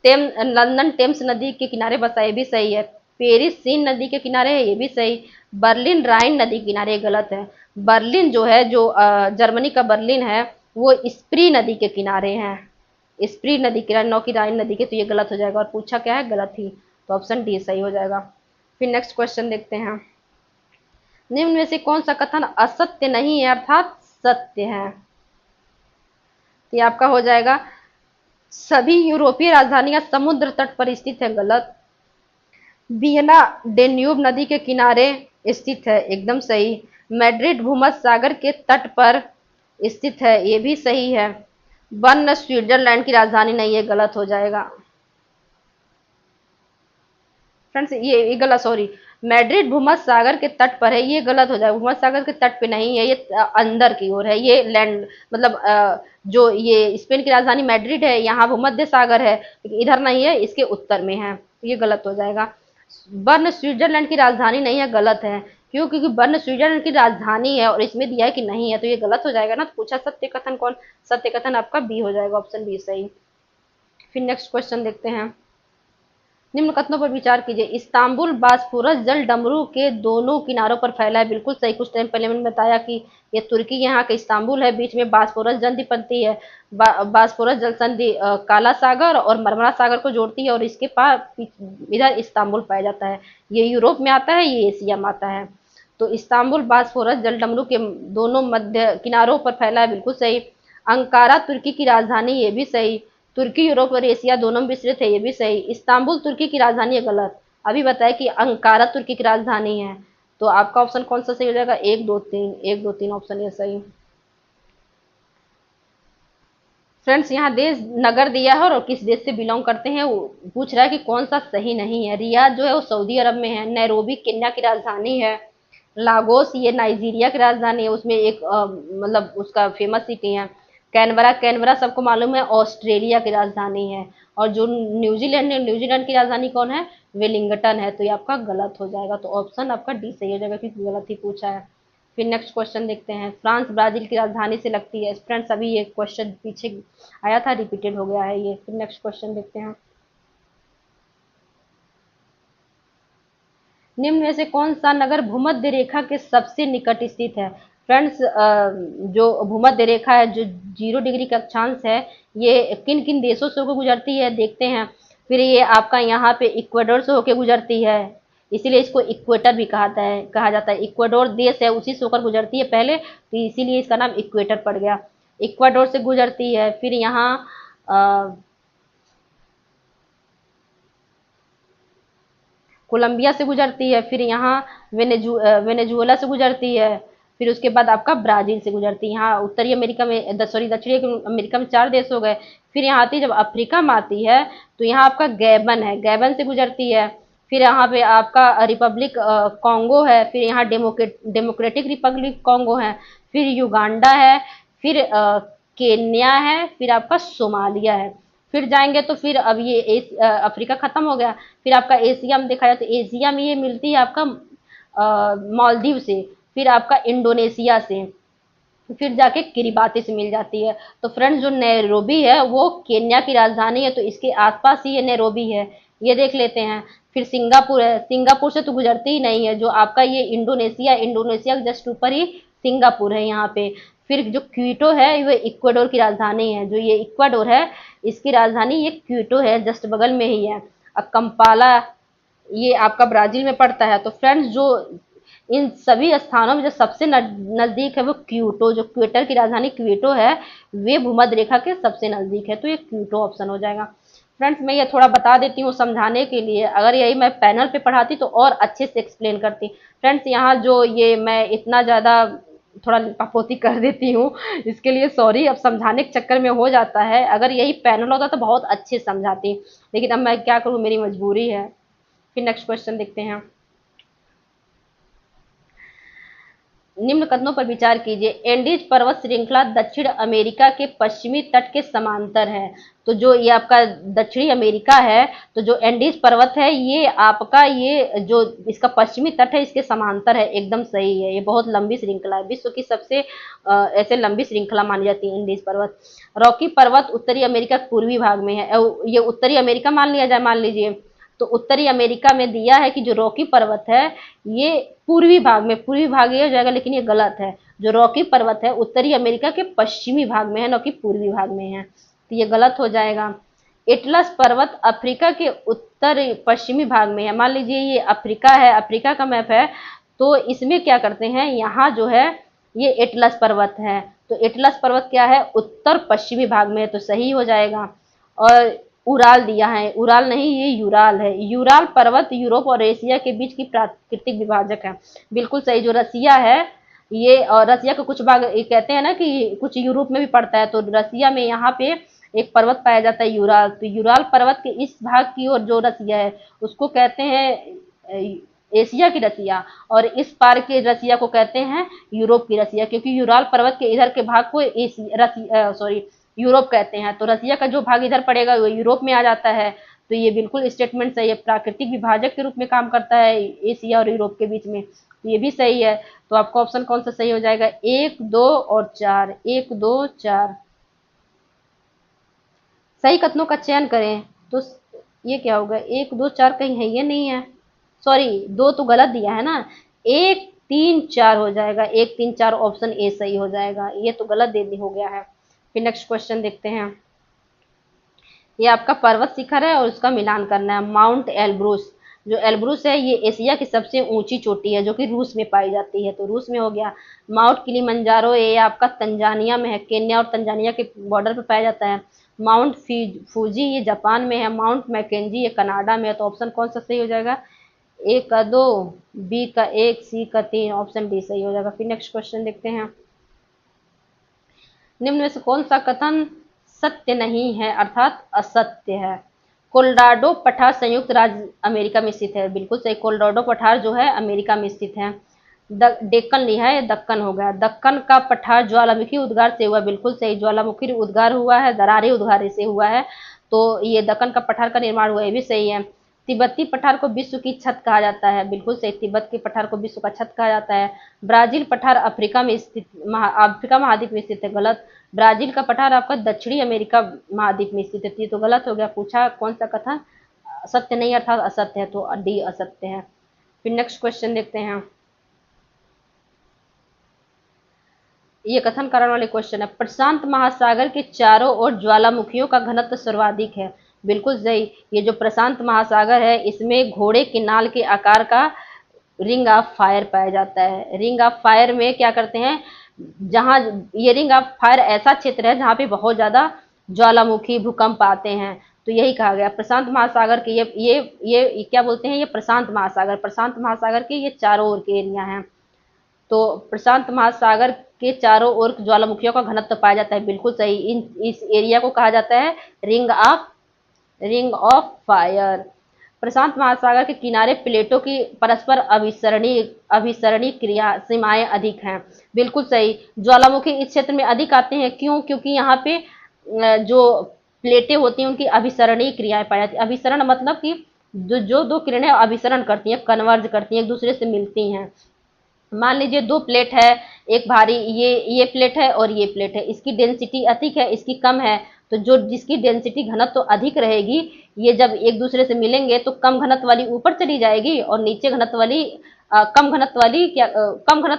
Speaker 1: लंदन टेम्स नदी के किनारे बसा, ये भी सही है। पेरिस सीन नदी के किनारे है, ये भी सही। बर्लिन राइन नदी के किनारे, गलत है। बर्लिन जो है, जो जर्मनी का बर्लिन है, वो स्प्री नदी के किनारे है, स्प्री नदी के, नौ की राइन नदी के। तो ये गलत हो जाएगा। और पूछा क्या है, गलत ही। तो ऑप्शन डी सही हो जाएगा। फिर नेक्स्ट क्वेश्चन देखते हैं, निम्न में से कौन सा कथन असत्य नहीं है अर्थात सत्य है। तो ये आपका हो जाएगा, सभी यूरोपीय राजधानियां समुद्र तट पर स्थित है, गलत। वियना डेन्यूब नदी के किनारे स्थित है, एकदम सही। मैड्रिड भूमध्य सागर के तट पर स्थित है, ये भी सही है। बर्न स्विट्जरलैंड की राजधानी नहीं है, गलत हो जाएगा। फ्रेंड्स ये गलत, सॉरी, मैड्रिड भूमध्य सागर के तट पर है, ये गलत हो जाएगा। भूमध्य सागर के तट पे नहीं है, ये अंदर की ओर है, ये लैंड, मतलब जो ये स्पेन की राजधानी मैड्रिड है, यहाँ भूमध्य सागर है, इधर नहीं है, इसके उत्तर में है। ये गलत हो जाएगा। बर्न स्विट्जरलैंड की राजधानी नहीं है, गलत है। क्यों, क्योंकि बर्न स्विट्जरलैंड की राजधानी है और इसमें दिया है कि नहीं है, तो ये गलत हो जाएगा ना। तो पूछा सत्य कथन कौन, सत्य कथन आपका बी हो जाएगा, ऑप्शन बी सही। फिर नेक्स्ट क्वेश्चन देखते हैं, निम्न कथनों पर विचार कीजिए। इस्तांबुल बास्फोरस जल डमरू के दोनों किनारों पर फैला है, बिल्कुल सही। कुछ टाइम पहले मैंने बताया कि ये तुर्की यहाँ का इस्तांबुल है, बीच में बास्फोरस जल बनती है। बास्फोरस जल संधि काला सागर और मरमरा सागर को जोड़ती है, और इसके पास इधर इस्तांबुल पाया जाता है। ये यूरोप में आता है, ये एशिया में आता है। तो इस्तांबुल बास्फोरस जल डमरू के दोनों मध्य किनारों पर फैला है, बिल्कुल सही। अंकारा तुर्की की राजधानी, ये भी सही। तुर्की यूरोप और एशिया दोनों में विस्तृत है, ये भी सही। इस्तांबुल तुर्की की राजधानी है, गलत। अभी बताया कि अंकारा तुर्की की राजधानी है। तो आपका ऑप्शन कौन सा सही हो जाएगा, एक दो तीन, एक दो तीन ऑप्शन ये सही। फ्रेंड्स यहाँ देश नगर दिया है और किस देश से बिलोंग करते हैं, वो पूछ रहा है कि कौन सा सही नहीं है। रियाद जो है वो सऊदी अरब में है। नैरोबी केन्या की राजधानी है। लागोस ये नाइजीरिया की राजधानी है, उसमें एक मतलब उसका फेमस सिटी है। कैनबरा, कैनबरा सबको मालूम है ऑस्ट्रेलिया की राजधानी है। और जो न्यूजीलैंड है, न्यूजीलैंड की राजधानी कौन है, वेलिंगटन है। तो ये आपका गलत हो जाएगा। तो ऑप्शन आपका डी सही हो जाएगा, क्योंकि गलत ही पूछा है। फिर नेक्स्ट क्वेश्चन देखते हैं, फ्रांस ब्राजील की राजधानी से लगती है। फ्रेंड्स अभी ये क्वेश्चन पीछे आया था, रिपीटेड हो गया है ये। फिर नेक्स्ट क्वेश्चन देखते हैं, निम्न में से कौन सा नगर भूमध्य रेखा के सबसे निकट स्थित है। फ्रेंड्स जो भूमध्य रेखा है, जो 0 डिग्री का अक्षांश है, ये किन किन देशों से होकर गुजरती है देखते हैं। फिर ये आपका यहाँ पे इक्वाडोर से होकर गुजरती है, इसीलिए इसको इक्वेटर भी कहा जाता है। इक्वाडोर देश है, उसी से होकर गुजरती है पहले, तो इसीलिए इसका नाम इक्वेटर पड़ गया। इक्वाडोर से गुजरती है। फिर यहाँ कोलंबिया से गुजरती है। फिर यहाँ वेनेजुएला से गुजरती है। फिर उसके बाद आपका ब्राजील से गुजरती है। यहाँ उत्तरी अमेरिका में, सॉरी, दक्षिणी अमेरिका में 4 देश हो गए। फिर यहाँ आती है, जब अफ्रीका में आती है तो यहाँ आपका गैबन है, गैबन से गुजरती है। फिर यहाँ पे आपका रिपब्लिक कॉन्गो है, फिर यहाँ डेमोक्रेटिक रिपब्लिक कॉन्गो है, फिर युगांडा है, फिर केन्या है, फिर आपका सोमालिया है। फिर जाएंगे तो फिर अब ये अफ्रीका खत्म हो गया। फिर आपका एशिया में देखा जाए तो एशिया में ये मिलती है आपका मालदीव से, फिर आपका इंडोनेशिया से, फिर जाके किरिबाती से मिल जाती है। तो फ्रेंड्स, जो नैरोबी है वो केन्या की राजधानी है, तो इसके आसपास ही ये नैरोबी है, ये देख लेते हैं। फिर सिंगापुर है, सिंगापुर से तो गुजरती ही नहीं है। जो आपका ये इंडोनेशिया, इंडोनेशिया के जस्ट ऊपर ही सिंगापुर है यहाँ पे। फिर जो क्वीटो है वो इक्वाडोर की राजधानी है, जो ये इक्वाडोर है इसकी राजधानी ये क्वीटो है, जस्ट बगल में ही है। अब कंपाला ये आपका ब्राजील में पड़ता है। तो फ्रेंड्स, जो इन सभी स्थानों में जो सबसे नजदीक है वो क्यूटो, जो क्वेटर की राजधानी क्वेटो है, वे भूमध्य रेखा के सबसे नजदीक है, तो ये क्यूटो ऑप्शन हो जाएगा। फ्रेंड्स, मैं ये थोड़ा बता देती हूँ समझाने के लिए, अगर यही मैं पैनल पे पढ़ाती तो और अच्छे से एक्सप्लेन करती। फ्रेंड्स, यहाँ जो ये मैं इतना ज़्यादा थोड़ा लिपापोती कर देती हूँ, इसके लिए सॉरी। अब समझाने के चक्कर में हो जाता है, अगर यही पैनल होता तो बहुत अच्छे से समझाती, लेकिन अब मैं क्या करूँ, मेरी मजबूरी है। फिर नेक्स्ट क्वेश्चन देखते हैं। निम्न कथनों पर विचार कीजिए। एंडीज पर्वत श्रृंखला दक्षिण अमेरिका के पश्चिमी तट के समांतर है। तो जो ये आपका दक्षिणी अमेरिका है, तो जो एंडीज पर्वत है ये आपका ये जो इसका पश्चिमी तट है इसके समांतर है, एकदम सही है। ये बहुत लंबी श्रृंखला है, विश्व की सबसे ऐसे लंबी श्रृंखला मानी जाती है एंडीज पर्वत। रॉकी पर्वत उत्तरी अमेरिका के पूर्वी भाग में है, ये उत्तरी अमेरिका मान लिया जाए, मान लीजिए। तो उत्तरी अमेरिका में दिया है कि जो रॉकी पर्वत है ये पूर्वी भाग में, पूर्वी भाग ये हो जाएगा, लेकिन ये गलत है। जो रॉकी पर्वत है उत्तरी अमेरिका के पश्चिमी भाग में है, न कि पूर्वी भाग में है, तो ये गलत हो जाएगा। एटलस पर्वत अफ्रीका के उत्तर पश्चिमी भाग में है। मान लीजिए ये अफ्रीका है, अफ्रीका का मैप है, तो इसमें क्या करते हैं, यहाँ जो है ये एटलस पर्वत है, तो एटलस पर्वत क्या है, उत्तर पश्चिमी भाग में है, तो सही हो जाएगा। और उराल दिया है, उराल नहीं ये यूराल है। यूराल पर्वत यूरोप और एशिया के बीच की प्राकृतिक विभाजक है, बिल्कुल सही। जो रसिया है ये, और रसिया का कुछ भाग ये कहते हैं ना कि कुछ यूरोप में भी पड़ता है, तो रसिया में यहाँ पे एक पर्वत पाया जाता है यूराल, तो यूराल पर्वत के इस भाग की ओर जो रसिया है उसको कहते हैं एशिया की रसिया, और इस पार के रसिया को कहते हैं यूरोप की रसिया, क्योंकि यूराल पर्वत के इधर के भाग को यूरोप कहते हैं, तो रसिया का जो भाग इधर पड़ेगा वो यूरोप में आ जाता है। तो ये बिल्कुल स्टेटमेंट सही है, प्राकृतिक विभाजक के रूप में काम करता है एशिया और यूरोप के बीच में, तो ये भी सही है। तो आपका ऑप्शन कौन सा सही हो जाएगा, 1, 2 और 4, 1, 2, 4। सही कथनों का चयन करें, तो ये क्या होगा, 1, 2, 4 कहीं है, ये नहीं है, सॉरी 2 तो गलत दिया है ना, 1, 3, 4 हो जाएगा, 1, 3, 4 ऑप्शन ए सही हो जाएगा, ये तो गलत दे हो गया है। फिर नेक्स्ट क्वेश्चन देखते हैं। ये आपका पर्वत शिखर है और उसका मिलान करना है, माउंट एल्ब्रूस। जो एल्ब्रूस है ये एशिया की सबसे ऊंची चोटी है, जो कि रूस में पाई जाती है, तो रूस में हो गया। माउंट किलिमंजारो ये आपका तंजानिया में है, केन्या और तंजानिया के बॉर्डर पर पाया जाता है। माउंट फूजी ये जापान में है। माउंट मैकेंजी ये कनाडा में है, तो ऑप्शन कौन सा सही हो जाएगा, ए का 2, बी का 1, सी का 3, ऑप्शन डी सही हो जाएगा। फिर नेक्स्ट क्वेश्चन देखते हैं। निम्न में से कौन सा कथन सत्य नहीं है अर्थात असत्य है। कोलोराडो पठार संयुक्त राज्य अमेरिका में स्थित है, बिल्कुल सही। कोलोराडो पठार जो है अमेरिका में स्थित है। डेक्कन लिखा है, दक्कन हो गया। दक्कन का पठार ज्वालामुखी उद्गार से हुआ, बिल्कुल सही। ज्वालामुखी उद्गार हुआ है, दरारे उद्गार से हुआ है, तो ये दक्कन का पठार का निर्माण हुआ, ये भी सही है। तिब्बती पठार को विश्व की छत कहा जाता है, बिल्कुल सही। तिब्बत के पठार को विश्व का छत कहा जाता है। ब्राजील पठार अफ्रीका में स्थित अफ्रीका महाद्वीप में स्थित है, गलत। ब्राजील का पठार आपका दक्षिणी अमेरिका महाद्वीप में स्थित है, तो गलत हो गया। पूछा कौन सा कथन सत्य नहीं अर्थात असत्य है, तो डी असत्य है। फिर नेक्स्ट क्वेश्चन देखते हैं। ये कथन कारण वाले क्वेश्चन है। प्रशांत महासागर के चारों ओर ज्वालामुखियों का घनत्व सर्वाधिक है, बिल्कुल सही। ये जो प्रशांत महासागर है इसमें घोड़े के नाल के आकार का रिंग ऑफ फायर पाया जाता है। रिंग ऑफ फायर में क्या करते हैं, जहाँ ये रिंग ऑफ फायर ऐसा क्षेत्र है जहाँ पे बहुत ज्यादा ज्वालामुखी भूकंप आते हैं, तो यही कहा गया प्रशांत महासागर के ये क्या बोलते हैं, ये प्रशांत महासागर के ये चारों ओर के एरिया हैं। तो प्रशांत महासागर के चारों ओर ज्वालामुखियों का घनत्व पाया जाता है। बिल्कुल सही। इस एरिया को कहा जाता है रिंग ऑफ फायर। प्रशांत महासागर के किनारे प्लेटों की परस्पर अभिसरणी क्रिया सीमाएं अधिक हैं। बिल्कुल सही। ज्वालामुखी इस क्षेत्र में अधिक आते हैं, क्यों? क्योंकि यहाँ पे जो प्लेटें होती हैं उनकी अभिसरणीय क्रियाएं पाई जाती है। अभिसरण मतलब कि जो दो किरणें अभिसरण करती हैं, कन्वर्ज करती हैं, एक दूसरे से मिलती हैं। मान लीजिए दो प्लेट है, एक भारी, ये प्लेट है और ये प्लेट है, इसकी डेंसिटी अधिक है, इसकी कम है, तो जो जिसकी डेंसिटी घनत्व तो अधिक रहेगी, ये जब एक दूसरे से मिलेंगे तो कम घनत्व वाली ऊपर चली जाएगी और नीचे घनत्व वाली कम घनत्व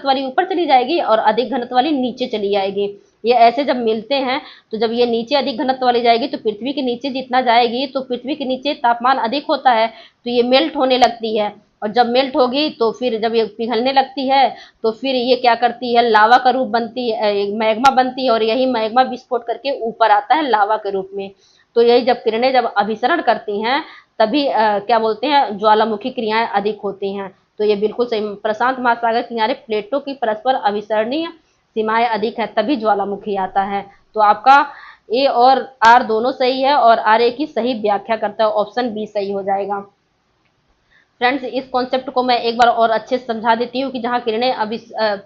Speaker 1: वाली ऊपर चली जाएगी और अधिक घनत्व वाली नीचे चली जाएगी। ये ऐसे जब मिलते हैं तो जब ये नीचे अधिक घनत्व वाली जाएगी तो पृथ्वी के नीचे जितना जाएगी, तो पृथ्वी के नीचे तापमान अधिक होता है तो ये मेल्ट होने लगती है, और जब मेल्ट होगी तो फिर जब ये पिघलने लगती है तो फिर ये क्या करती है, लावा का रूप बनती है, मैग्मा बनती है, और यही मैग्मा विस्फोट करके ऊपर आता है लावा के रूप में। तो यही जब किरणें जब अभिसरण करती हैं तभी क्या बोलते हैं, ज्वालामुखी क्रियाएं अधिक होती हैं। तो ये बिल्कुल सही। प्रशांत महासागर किनारे प्लेटों की परस्पर अभिसरणीय सीमाएं अधिक है, तभी ज्वालामुखी आता है। तो आपका ए और आर दोनों सही है और आर ए की सही व्याख्या करता है, ऑप्शन बी सही हो जाएगा। फ्रेंड्स, इस कॉन्सेप्ट को मैं एक बार और अच्छे से समझा देती हूँ कि जहाँ किरणें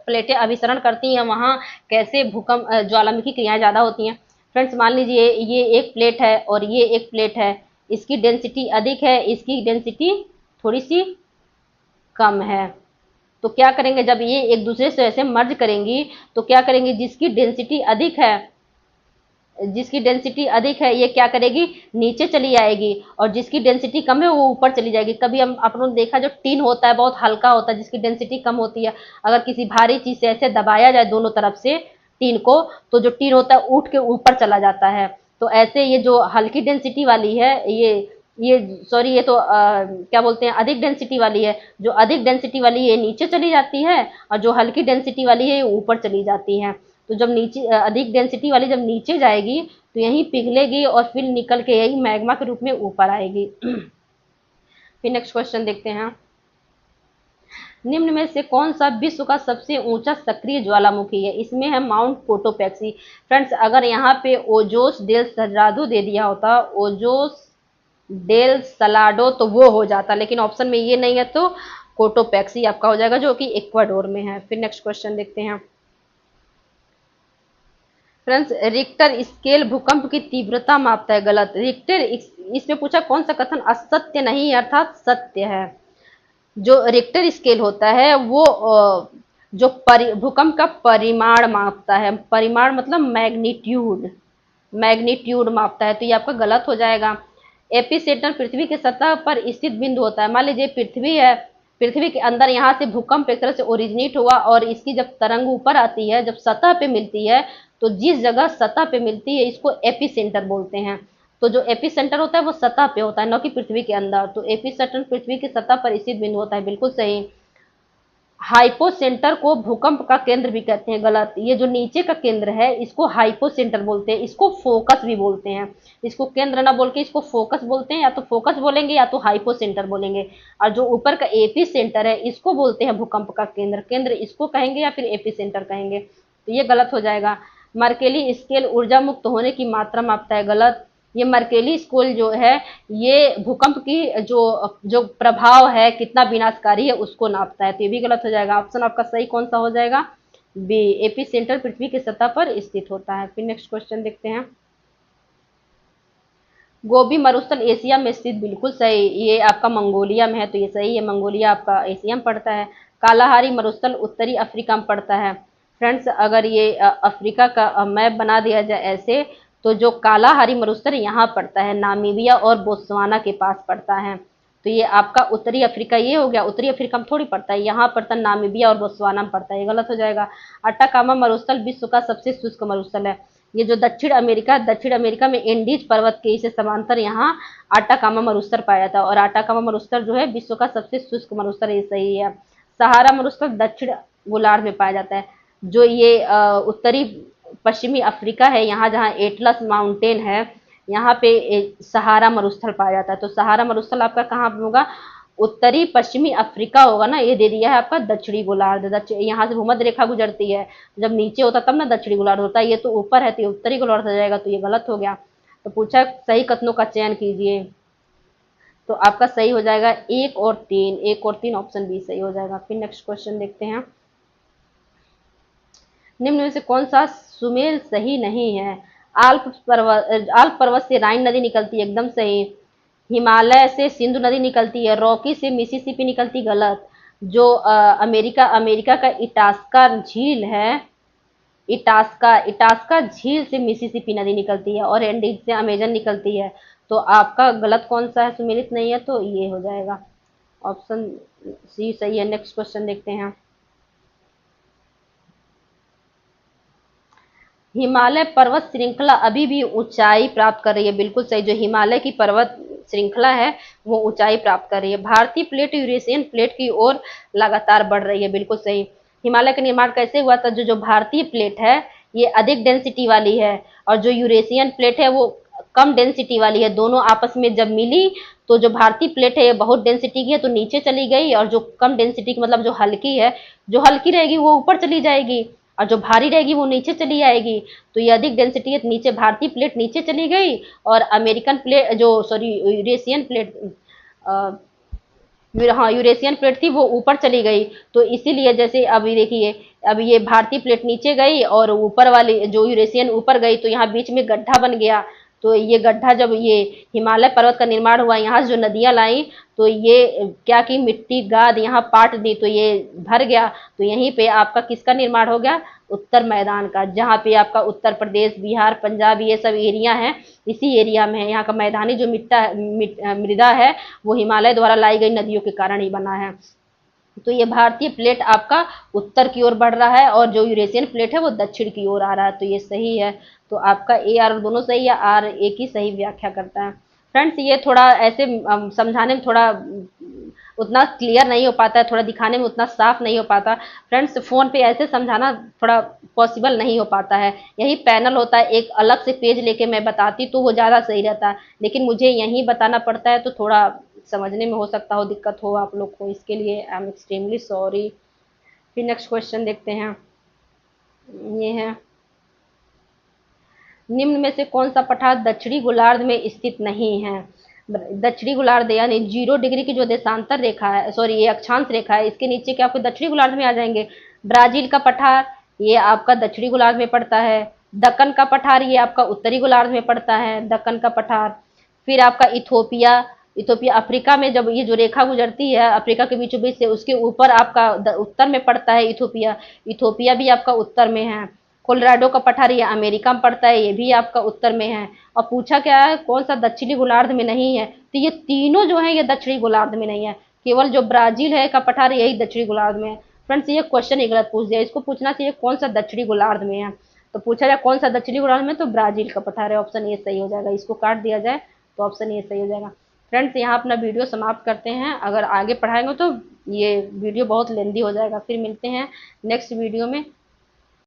Speaker 1: प्लेटें अभिसरण करती हैं वहाँ कैसे भूकंप ज्वालामुखी क्रियाएं ज़्यादा होती हैं। फ्रेंड्स, मान लीजिए ये एक प्लेट है और ये एक प्लेट है, इसकी डेंसिटी अधिक है, इसकी डेंसिटी थोड़ी सी कम है। तो क्या करेंगे, जब ये एक दूसरे से ऐसे मर्ज करेंगी तो क्या करेंगी, जिसकी डेंसिटी अधिक है ये क्या करेगी, नीचे चली आएगी, और जिसकी डेंसिटी कम है वो ऊपर चली जाएगी। कभी हम आपने देखा जो टिन होता है बहुत हल्का होता है, जिसकी डेंसिटी कम होती है, अगर किसी भारी चीज से ऐसे दबाया जाए दोनों तरफ से टिन को, तो जो टिन होता है उठ के ऊपर चला जाता है। तो ऐसे ये जो हल्की डेंसिटी वाली है, ये सॉरी, ये तो क्या बोलते हैं, अधिक डेंसिटी वाली है, जो अधिक डेंसिटी वाली ये नीचे चली जाती है, और जो हल्की डेंसिटी वाली है ये ऊपर चली जाती है। तो जब नीचे अधिक डेंसिटी वाली जब नीचे जाएगी तो यहीं पिघलेगी और फिर निकल के यही मैग्मा के रूप में ऊपर आएगी। फिर नेक्स्ट क्वेश्चन देखते हैं। निम्न में से कौन सा विश्व का सबसे ऊंचा सक्रिय ज्वालामुखी है? इसमें है माउंट कोटोपैक्सी। फ्रेंड्स, अगर यहाँ पे ओजोस डेल सलाडो दे दिया होता, ओजोस डेल सलाडो, तो वो हो जाता, लेकिन ऑप्शन में ये नहीं है तो कोटोपैक्सी आपका हो जाएगा, जो कि इक्वाडोर में है। फिर नेक्स्ट क्वेश्चन देखते हैं। फ्रेंड्स, रिक्टर स्केल भूकंप की तीव्रता मापता है। गलत। रिक्टर इसमें पूछा कौन सा कथन असत्य नहीं अर्थात सत्य है। जो रिक्टर स्केल होता है वो जो भूकंप का परिमाण मापता है। परिमाण मतलब मैग्नीट्यूड मापता है, तो ये आपका गलत हो जाएगा। एपिसेंटर पृथ्वी के सतह पर स्थित बिंदु होता है। मान लीजिए पृथ्वी है, पृथ्वी के अंदर यहाँ से भूकंप एक तरह से ओरिजिनेट हुआ और इसकी जब तरंग ऊपर आती है, जब सतह पे मिलती है, तो जिस जगह सतह पे मिलती है इसको एपिसेंटर बोलते हैं। तो जो एपिसेंटर होता है वो सतह पे होता है, न कि पृथ्वी के अंदर। तो एपिसेंटर पृथ्वी की सतह पर स्थित बिंदु होता है। बिल्कुल सही। हाइपोसेंटर को भूकंप का केंद्र भी कहते हैं। गलत। ये जो नीचे का केंद्र है इसको हाइपोसेंटर बोलते हैं, इसको फोकस भी बोलते हैं। इसको केंद्र ना बोल के इसको फोकस बोलते हैं, या तो फोकस बोलेंगे या तो हाइपोसेंटर बोलेंगे। और जो ऊपर का एपी सेंटर है इसको बोलते हैं भूकंप का केंद्र। केंद्र इसको कहेंगे या फिर एपी सेंटर कहेंगे, तो ये गलत हो जाएगा। मर्केली स्केल ऊर्जा मुक्त होने की मात्रा मापता है। गलत। ये मर्केली स्केल जो है ये भूकंप की जो प्रभाव है कितना विनाशकारी है उसको नापता है, तो ये भी गलत हो जाएगा। ऑप्शन आपका सही कौन सा हो जाएगा? बी। एपी सेंटर पृथ्वी की सतह पर स्थित होता है। फिर नेक्स्ट क्वेश्चन देखते हैं। गोबी मरुस्थल एशिया में स्थित। बिल्कुल सही। ये आपका मंगोलिया में है, तो ये सही है। मंगोलिया आपका एशिया में पड़ता है। कालाहारी मरुस्थल उत्तरी अफ्रीका में पड़ता है। फ्रेंड्स, अगर ये अफ्रीका का मैप बना दिया जाए ऐसे, तो जो कालाहारी मरुस्थल यहाँ पड़ता है, नामीबिया और बोत्सवाना के पास पड़ता है। तो ये आपका उत्तरी अफ्रीका ये हो गया। उत्तरी अफ्रीका में थोड़ी पड़ता है, यहाँ पड़ता है नामीबिया और बोत्सवाना में पड़ता है, ये गलत हो जाएगा। अटाकामा मरुस्थल विश्व का सबसे शुष्क मरुस्थल है। ये जो दक्षिण अमेरिका में इंडीज पर्वत के इसे समांतर यहाँ आटाकामा मरुस्थल पाया जाता है, और आटाकामा मरुस्थल जो है विश्व का सबसे शुष्क मरुस्थल, ये सही है। सहारा मरुस्थल दक्षिण गोलार्ध में पाया जाता है। जो ये उत्तरी पश्चिमी अफ्रीका है, यहाँ जहाँ एटलस माउंटेन है, यहाँ पे सहारा मरुस्थल पाया जाता है। तो सहारा मरुस्थल आपका कहाँ होगा? उत्तरी पश्चिमी अफ्रीका होगा ना, ये दे दिया है आपका दक्षिणी गोलार्ध। यहाँ से भूमध्य रेखा गुजरती है, जब नीचे होता तब ना दक्षिणी गोलार्ध होता है, ये तो ऊपर है तो ये उत्तरी गोलार्ध हो जाएगा, तो ये गलत हो गया। तो पूछा सही कथनों का चयन कीजिए, तो आपका सही हो जाएगा 1 और 3, 1 और 3 ऑप्शन बी सही हो जाएगा। फिर नेक्स्ट क्वेश्चन देखते हैं, निम्न में से कौन सा सुमेल सही नहीं है? आल्प पर्वत से राइन नदी निकलती है, एकदम सही। हिमालय से सिंधु नदी निकलती है, रॉकी से मिसिसिपी निकलती, गलत। जो अमेरिका का इटास्का झील है, इटास्का झील से मिसिसिपी नदी निकलती है, और एंडीज से अमेजन निकलती है। तो आपका गलत कौन सा है, सुमेलित नहीं है, तो ये हो जाएगा ऑप्शन सी सही है। नेक्स्ट क्वेश्चन देखते हैं, हिमालय पर्वत श्रृंखला अभी भी ऊंचाई प्राप्त कर रही है, बिल्कुल सही। जो हिमालय की पर्वत श्रृंखला है वो ऊंचाई प्राप्त कर रही है। भारतीय प्लेट यूरेशियन प्लेट की ओर लगातार बढ़ रही है, बिल्कुल सही। हिमालय का निर्माण कैसे हुआ था? जो भारतीय प्लेट है ये अधिक डेंसिटी वाली है, और जो यूरेशियन प्लेट है वो कम डेंसिटी वाली है। दोनों आपस में जब मिली तो जो भारतीय प्लेट है ये बहुत डेंसिटी की है तो नीचे चली गई, और जो कम डेंसिटी की मतलब जो हल्की है, जो हल्की रहेगी वो ऊपर चली जाएगी, और जो भारी रहेगी वो नीचे चली आएगी। तो ये अधिक डेंसिटी है, नीचे भारतीय प्लेट नीचे चली गई, और अमेरिकन प्लेट जो सॉरी यूरेशियन प्लेट हाँ यूरेशियन प्लेट थी वो ऊपर चली गई। तो इसीलिए जैसे अभी देखिए, अब ये भारतीय प्लेट नीचे गई और ऊपर वाली जो यूरेशियन ऊपर गई, तो यहाँ बीच में गड्ढा बन गया। तो ये गड्ढा जब ये हिमालय पर्वत का निर्माण हुआ, यहाँ से जो नदियां लाई तो ये क्या की मिट्टी गाद यहाँ पाट दी, तो ये भर गया। तो यहीं पे आपका किसका निर्माण हो गया? उत्तर मैदान का, जहाँ पे आपका उत्तर प्रदेश, बिहार, पंजाब ये सब एरिया है, इसी एरिया में है। यहाँ का मैदानी जो मृदा है वो हिमालय द्वारा लाई गई नदियों के कारण ही बना है। तो ये भारतीय प्लेट आपका उत्तर की ओर बढ़ रहा है, और जो यूरेशियन प्लेट है वो दक्षिण की ओर आ रहा है, तो ये सही है। तो आपका ए आर दोनों सही है, आर एक ही सही व्याख्या करता है। फ्रेंड्स ये थोड़ा ऐसे समझाने में थोड़ा उतना क्लियर नहीं हो पाता है, थोड़ा दिखाने में उतना साफ नहीं हो पाता। फ्रेंड्स फ़ोन पे ऐसे समझाना थोड़ा पॉसिबल नहीं हो पाता है। यही पैनल होता है, एक अलग से पेज लेके मैं बताती तो वो ज़्यादा सही रहता, लेकिन मुझे यहीं बताना पड़ता है, तो थोड़ा समझने में हो सकता हो दिक्कत हो आप लोग को, इसके लिए आई एम एक्सट्रीमली सॉरी। फिर नेक्स्ट क्वेश्चन देखते हैं, ये है, निम्न में से कौन सा पठार दक्षिणी गोलार्ध में स्थित नहीं है? दक्षिणी गोलार्ध यानी 0 डिग्री की जो देशांतर रेखा है, सॉरी ये अक्षांश रेखा है, इसके नीचे क्या आपको दक्षिणी गोलार्ध में आ जाएंगे? ब्राजील का पठार ये आपका दक्षिणी गोलार्ध में पड़ता है। दक्कन का पठार ये आपका उत्तरी गोलार्ध में पड़ता है, दक्कन का पठार। फिर आपका इथोपिया, इथोपिया अफ्रीका में जब ये जो रेखा गुजरती है अफ्रीका के बीचों बीच से, उसके ऊपर आपका उत्तर में पड़ता है इथोपिया, इथोपिया भी आपका उत्तर में है। कोलोराडो का पठार ये अमेरिका में पड़ता है, ये भी आपका उत्तर में है। और पूछा क्या है, कौन सा दक्षिणी गोलार्ध में नहीं है? तो ये तीनों जो है ये दक्षिणी गोलार्ध में नहीं है, केवल जो ब्राजील है का पठार यही दक्षिणी गोलार्ध में है। फ्रेंड्स ये क्वेश्चन ही गलत पूछ दिया, इसको पूछना चाहिए कौन सा दक्षिणी गोलार्ध में है। तो पूछा जाए कौन सा दक्षिणी गोलार्ध में, तो ब्राजील का पठार है, ऑप्शन ए सही हो जाएगा। इसको काट दिया जाए तो ऑप्शन ए सही हो जाएगा। फ्रेंड्स यहाँ अपना वीडियो समाप्त करते हैं, अगर आगे पढ़ाएंगे तो ये वीडियो बहुत लेंदी हो जाएगा। फिर मिलते हैं नेक्स्ट वीडियो में।